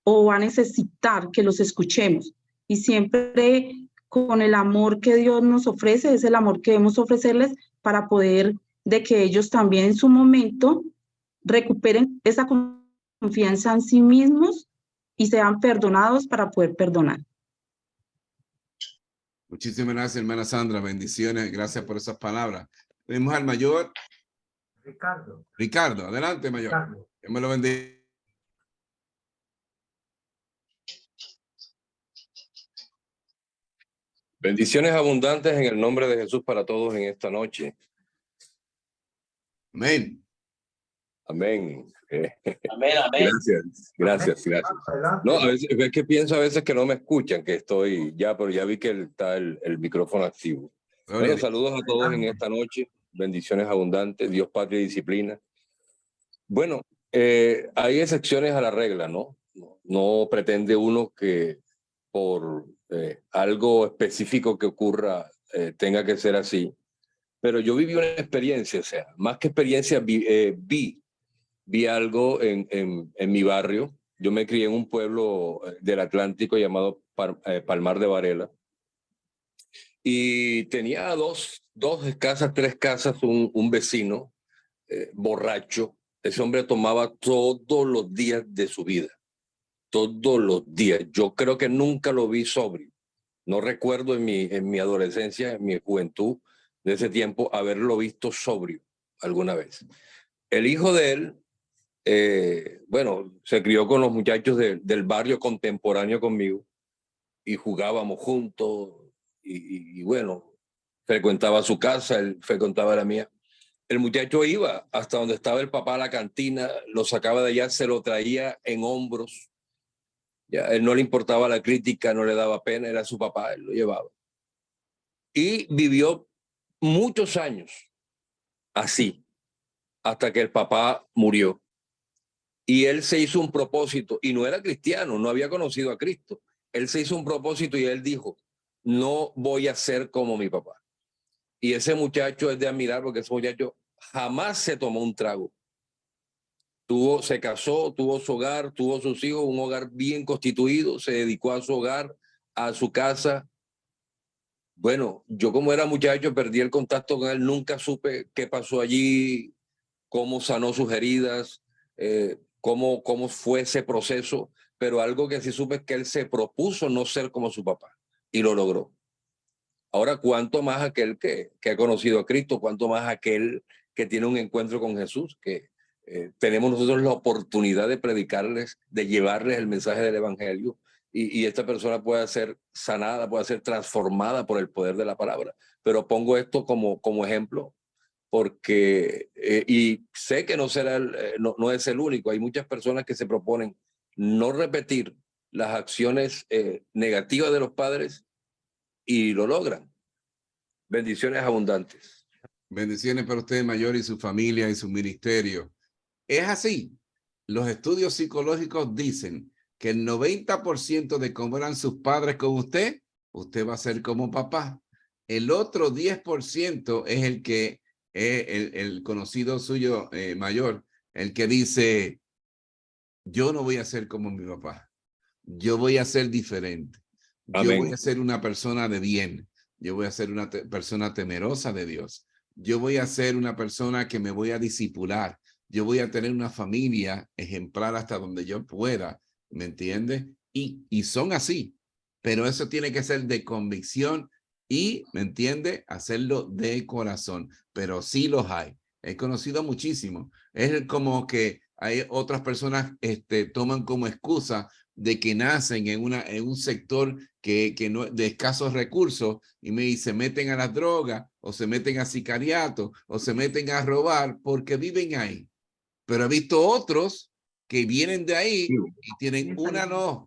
o va a necesitar que los escuchemos. Y siempre con el amor que Dios nos ofrece, es el amor que debemos ofrecerles para poder de que ellos también en su momento recuperen esa confianza en sí mismos y sean perdonados para poder perdonar. Muchísimas gracias, hermana Sandra. Bendiciones. Gracias por esas palabras. Tenemos al mayor. Ricardo, adelante, mayor. Ricardo. Dios me lo bendiga. Bendiciones abundantes en el nombre de Jesús para todos en esta noche. Amén. Amén. Amén, amén. Gracias. No, a veces, es que pienso a veces que no me escuchan, que estoy ya, pero ya vi que está el micrófono activo. Bueno, saludos a todos en esta noche. Bendiciones abundantes, Dios, patria y disciplina. Bueno, hay excepciones a la regla, ¿no? No pretende uno que por algo específico que ocurra tenga que ser así. Pero yo viví una experiencia, o sea, más que experiencia, vi algo en mi barrio. Yo me crié en un pueblo del Atlántico llamado Palmar de Varela. Y tenía dos casas, 3 casas, un vecino borracho. Ese hombre tomaba todos los días de su vida. Todos los días. Yo creo que nunca lo vi sobrio. No recuerdo en mi adolescencia, en mi juventud de ese tiempo, haberlo visto sobrio alguna vez. El hijo de él, bueno, se crió con los muchachos del barrio contemporáneo conmigo y jugábamos juntos y bueno, frecuentaba su casa, él frecuentaba la mía. El muchacho iba hasta donde estaba el papá a la cantina, lo sacaba de allá, se lo traía en hombros. Ya, él no le importaba la crítica, no le daba pena, era su papá, él lo llevaba. Y vivió muchos años así, hasta que el papá murió. Y él se hizo un propósito, y no era cristiano, no había conocido a Cristo. Él se hizo un propósito y él dijo, no voy a ser como mi papá. Y ese muchacho es de admirar porque ese muchacho jamás se tomó un trago. Se casó, tuvo su hogar, tuvo sus hijos, un hogar bien constituido, se dedicó a su hogar, a su casa. Bueno, yo como era muchacho perdí el contacto con él, nunca supe qué pasó allí, cómo sanó sus heridas, cómo fue ese proceso, pero algo que sí supe es que él se propuso no ser como su papá y lo logró. Ahora, ¿cuánto más aquel que ha conocido a Cristo? ¿Cuánto más aquel que tiene un encuentro con Jesús? Que tenemos nosotros la oportunidad de predicarles, de llevarles el mensaje del evangelio y esta persona puede ser sanada, puede ser transformada por el poder de la palabra. Pero pongo esto como ejemplo porque, y sé que no es el único, hay muchas personas que se proponen no repetir las acciones negativas de los padres y lo logran. Bendiciones abundantes. Bendiciones para usted, mayor, y su familia y su ministerio. Es así. Los estudios psicológicos dicen que el 90% de cómo eran sus padres con usted va a ser como papá. El otro 10% es el que el conocido suyo mayor, el que dice, yo no voy a ser como mi papá. Yo voy a ser diferente. Amén. Yo voy a ser una persona de bien. Yo voy a ser una persona temerosa de Dios. Yo voy a ser una persona que me voy a discipular. Yo voy a tener una familia ejemplar hasta donde yo pueda. ¿Me entiendes? Y son así. Pero eso tiene que ser de convicción y, ¿me entiende? Hacerlo de corazón. Pero sí los hay. He conocido muchísimo. Es como que hay otras personas toman como excusa de que nacen en un sector que no, de escasos recursos y se meten a las drogas o se meten a sicariato o se meten a robar porque viven ahí. Pero he visto otros que vienen de ahí y tienen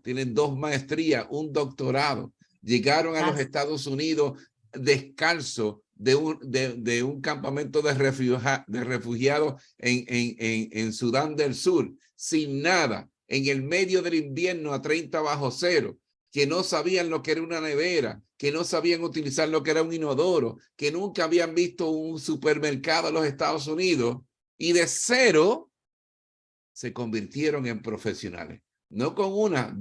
tienen 2 maestrías, un doctorado. Llegaron a los Estados Unidos descalzo de un campamento de refugiados en Sudán del Sur, sin nada, en el medio del invierno a 30 bajo cero, que no sabían lo que era una nevera, que no sabían utilizar lo que era un inodoro, que nunca habían visto un supermercado en los Estados Unidos, y de cero se convirtieron en profesionales, no con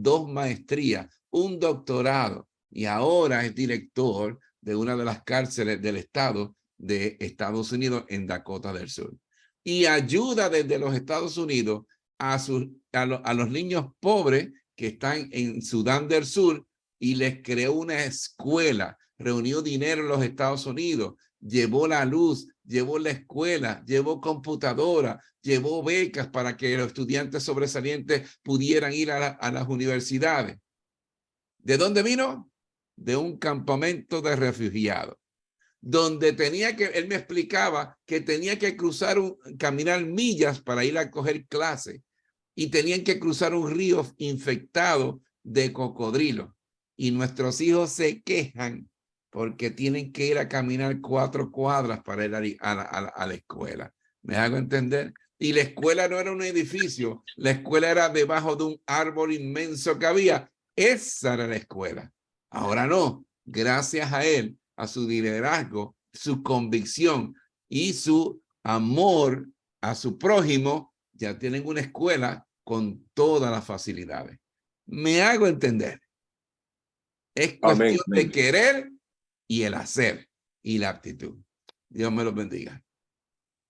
2 maestrías, un doctorado, y ahora es director de una de las cárceles del estado de Estados Unidos en Dakota del Sur. Y ayuda desde los Estados Unidos a los niños pobres que están en Sudán del Sur y les creó una escuela, reunió dinero en los Estados Unidos, llevó la luz, llevó la escuela, llevó computadora, llevó becas para que los estudiantes sobresalientes pudieran ir a las universidades. ¿De dónde vino? De un campamento de refugiados, donde él me explicaba que tenía que caminar millas para ir a coger clases y tenían que cruzar un río infectado de cocodrilos. Y nuestros hijos se quejan porque tienen que ir a caminar 4 cuadras para ir a la escuela. ¿Me hago entender? Y la escuela no era un edificio, la escuela era debajo de un árbol inmenso que había. Esa era la escuela. Ahora no, gracias a él, a su liderazgo, su convicción y su amor a su prójimo, ya tienen una escuela con todas las facilidades. Me hago entender. Es cuestión de querer y el hacer y la actitud. Dios me los bendiga.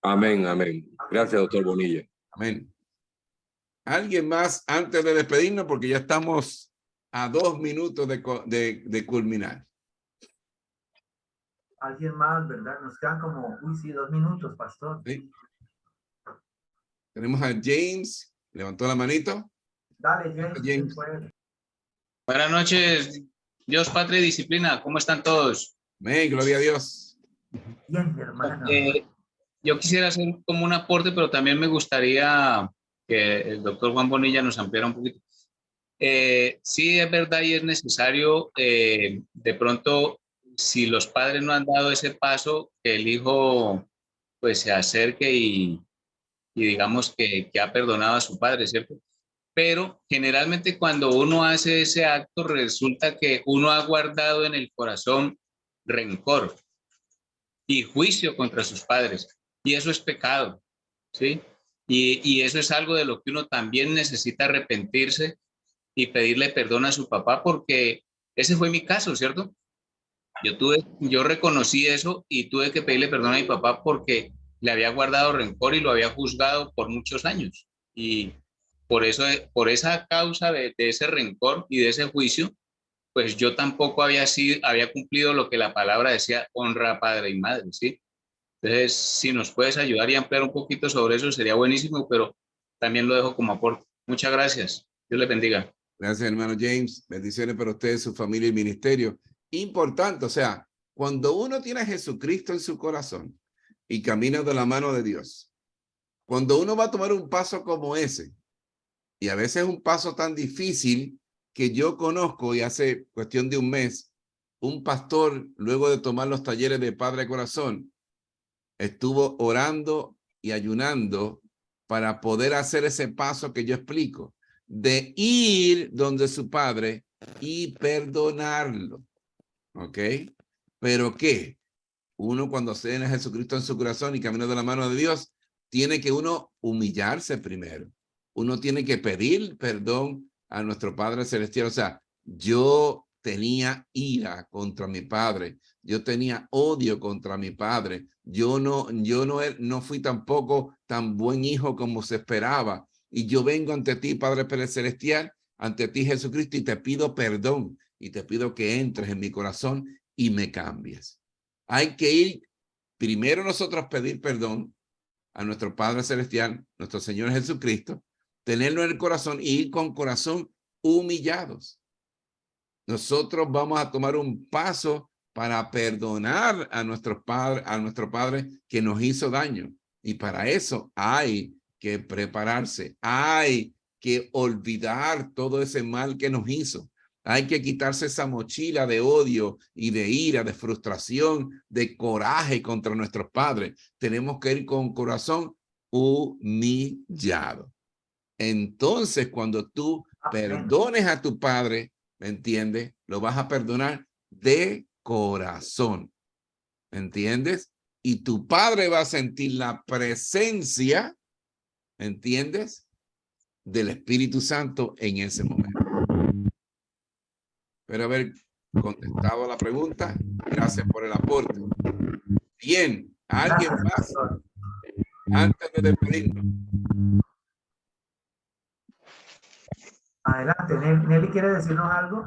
Amén, amén. Gracias, doctor Bonilla. Amén. ¿Alguien más antes de despedirnos? Porque ya estamos a 2 minutos de culminar. Alguien más, ¿verdad? Nos quedan como, 2 minutos, pastor. Sí. Tenemos a James. Levantó la manito. Dale, James. Buenas noches, Dios, Patria y Disciplina. ¿Cómo están todos? Amén, gloria a Dios. Bien, mi hermano. Yo quisiera hacer como un aporte, pero también me gustaría que el doctor Juan Bonilla nos ampliara un poquito. Sí, es verdad y es necesario, de pronto, si los padres no han dado ese paso, que el hijo pues se acerque y digamos que ha perdonado a su padre, ¿cierto? Pero generalmente cuando uno hace ese acto resulta que uno ha guardado en el corazón rencor y juicio contra sus padres, y eso es pecado, ¿sí? Y eso es algo de lo que uno también necesita arrepentirse y pedirle perdón a su papá, porque ese fue mi caso, ¿cierto? Yo reconocí eso y tuve que pedirle perdón a mi papá porque le había guardado rencor y lo había juzgado por muchos años. Y por eso, por esa causa de ese rencor y de ese juicio, pues yo tampoco había cumplido lo que la palabra decía, honra a padre y madre, ¿sí? Entonces, si nos puedes ayudar y ampliar un poquito sobre eso, sería buenísimo, pero también lo dejo como aporte. Muchas gracias. Dios les bendiga. Gracias, hermano James. Bendiciones para ustedes, su familia y ministerio. Importante, o sea, cuando uno tiene a Jesucristo en su corazón y camina de la mano de Dios, cuando uno va a tomar un paso como ese, y a veces un paso tan difícil que yo conozco, y hace cuestión de un mes, un pastor, luego de tomar los talleres de Padre Corazón, estuvo orando y ayunando para poder hacer ese paso que yo explico, de ir donde su padre y perdonarlo. ¿Ok? ¿Pero qué? Uno cuando se tiene a Jesucristo en su corazón y camina de la mano de Dios, tiene que uno humillarse primero. Uno tiene que pedir perdón a nuestro Padre Celestial. O sea, yo tenía ira contra mi padre. Yo tenía odio contra mi padre. Yo no fui tampoco tan buen hijo como se esperaba. Y yo vengo ante ti, Padre Celestial, ante ti, Jesucristo, y te pido perdón. Y te pido que entres en mi corazón y me cambies. Hay que ir primero nosotros pedir perdón a nuestro Padre Celestial, nuestro Señor Jesucristo, tenerlo en el corazón y ir con corazón humillados. Nosotros vamos a tomar un paso para perdonar a nuestro padre que nos hizo daño. Y para eso hay que prepararse. Hay que olvidar todo ese mal que nos hizo. Hay que quitarse esa mochila de odio y de ira, de frustración, de coraje contra nuestros padres. Tenemos que ir con corazón humillado. Entonces, cuando tú perdones a tu padre, ¿me entiendes? Lo vas a perdonar de corazón. ¿Me entiendes? Y tu padre va a sentir la presencia, ¿me entiendes? Del Espíritu Santo en ese momento. Espero haber contestado la pregunta. Gracias por el aporte. Bien, ¿alguien más? Antes de despedirnos. Adelante, Nelly quiere decirnos algo.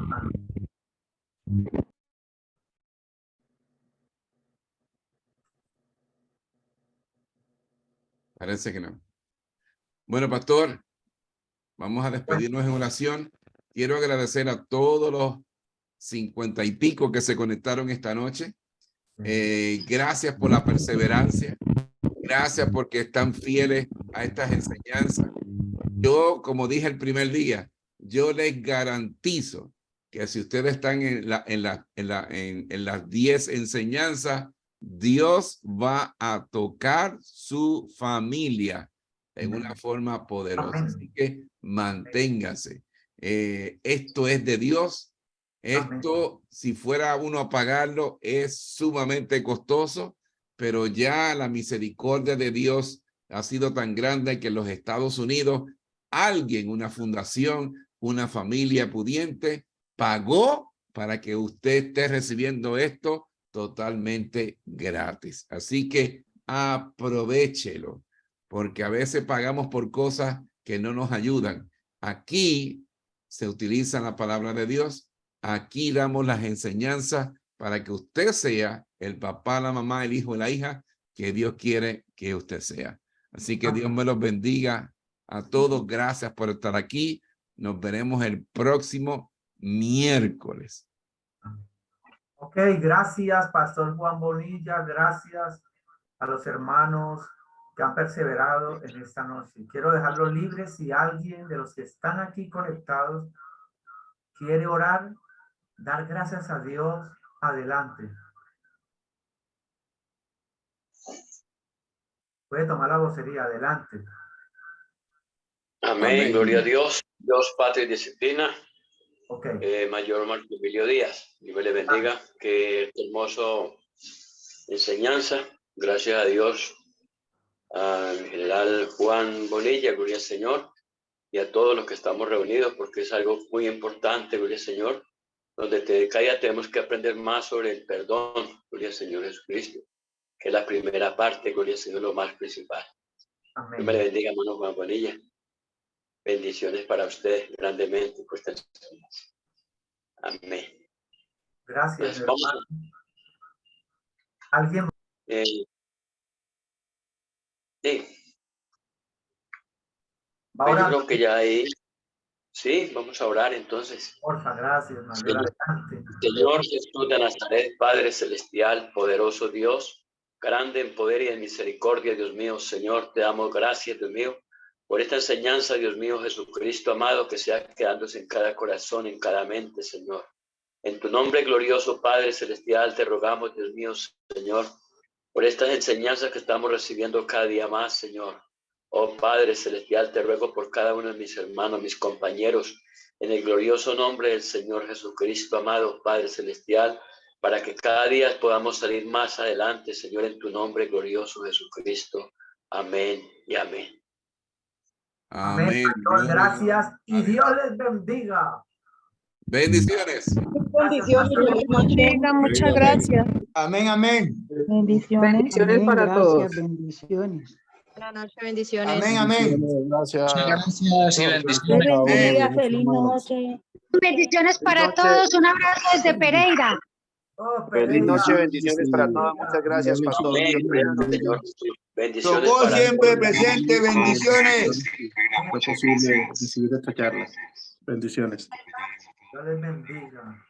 Parece que no. Bueno, pastor, vamos a despedirnos en oración. Quiero agradecer a todos los 50 y pico que se conectaron esta noche. Gracias por la perseverancia. Gracias porque están fieles a estas enseñanzas. Yo, como dije el primer día, yo les garantizo que si ustedes están en las 10 enseñanzas, Dios va a tocar su familia en una forma poderosa. Así que manténganse. Esto es de Dios. Esto, si fuera uno a pagarlo, es sumamente costoso, pero ya la misericordia de Dios ha sido tan grande que en los Estados Unidos alguien, una fundación, una familia pudiente, pagó para que usted esté recibiendo esto totalmente gratis. Así que aprovéchelo, porque a veces pagamos por cosas que no nos ayudan. Aquí se utiliza la palabra de Dios. Aquí damos las enseñanzas para que usted sea el papá, la mamá, el hijo, la hija que Dios quiere que usted sea. Así que Dios me los bendiga a todos. Gracias por estar aquí. Nos veremos el próximo miércoles. Ok, gracias, Pastor Juan Bonilla. Gracias a los hermanos que han perseverado en esta noche. Quiero dejarlos libres si alguien de los que están aquí conectados quiere orar, dar gracias a Dios. Adelante. Puede tomar la vocería. Adelante. Amén. Gloria a Dios. Dios, Patria y Disciplina. Mayor Marco Emilio Díaz. Dios me le bendiga. Qué hermoso enseñanza. Gracias a Dios. Al general Juan Bonilla, gloria al Señor. Y a todos los que estamos reunidos, porque es algo muy importante, gloria al Señor. Donde cada día tenemos que aprender más sobre el perdón, gloria al Señor Jesucristo, que es la primera parte, gloria al Señor, lo más principal. Amén. Dios me le bendiga, hermano Juan Bonilla. Bendiciones para ustedes grandemente por esta enseñanza. Amén. Gracias. Pues vamos ¿Alguien? Sí. Pues yo creo que ya ahí. Sí, vamos a orar entonces. Porfa, gracias. Señor Jesús de Nazaret, Padre Celestial, poderoso Dios, grande en poder y en misericordia, Dios mío, Señor, te damos gracias, Dios mío, por esta enseñanza, Dios mío, Jesucristo amado, que sea quedándose en cada corazón, en cada mente, Señor. En tu nombre glorioso, Padre Celestial, te rogamos, Dios mío, Señor, por estas enseñanzas que estamos recibiendo cada día más, Señor. Oh Padre Celestial, te ruego por cada uno de mis hermanos, mis compañeros, en el glorioso nombre del Señor Jesucristo, amado Padre Celestial, para que cada día podamos salir más adelante, Señor, en tu nombre glorioso Jesucristo. Amén y amén. Amén. Gracias y Dios les bendiga. Bendiciones. Bendiciones. Muchas gracias. Amén, amén. Bendiciones. Bendiciones Amén, para gracias, todos. Bendiciones. Buenas noches, bendiciones. Amén, amén. Gracias y bendiciones. Bendiga, feliz noche. Bendiciones para todos. Un abrazo desde Pereira. Feliz noche, bendiciones para todos. Muchas gracias, pastor. Bendiciones. Tocó siempre presente, bendiciones. Fue posible recibir esta charla. Bendiciones. Dios les bendiga.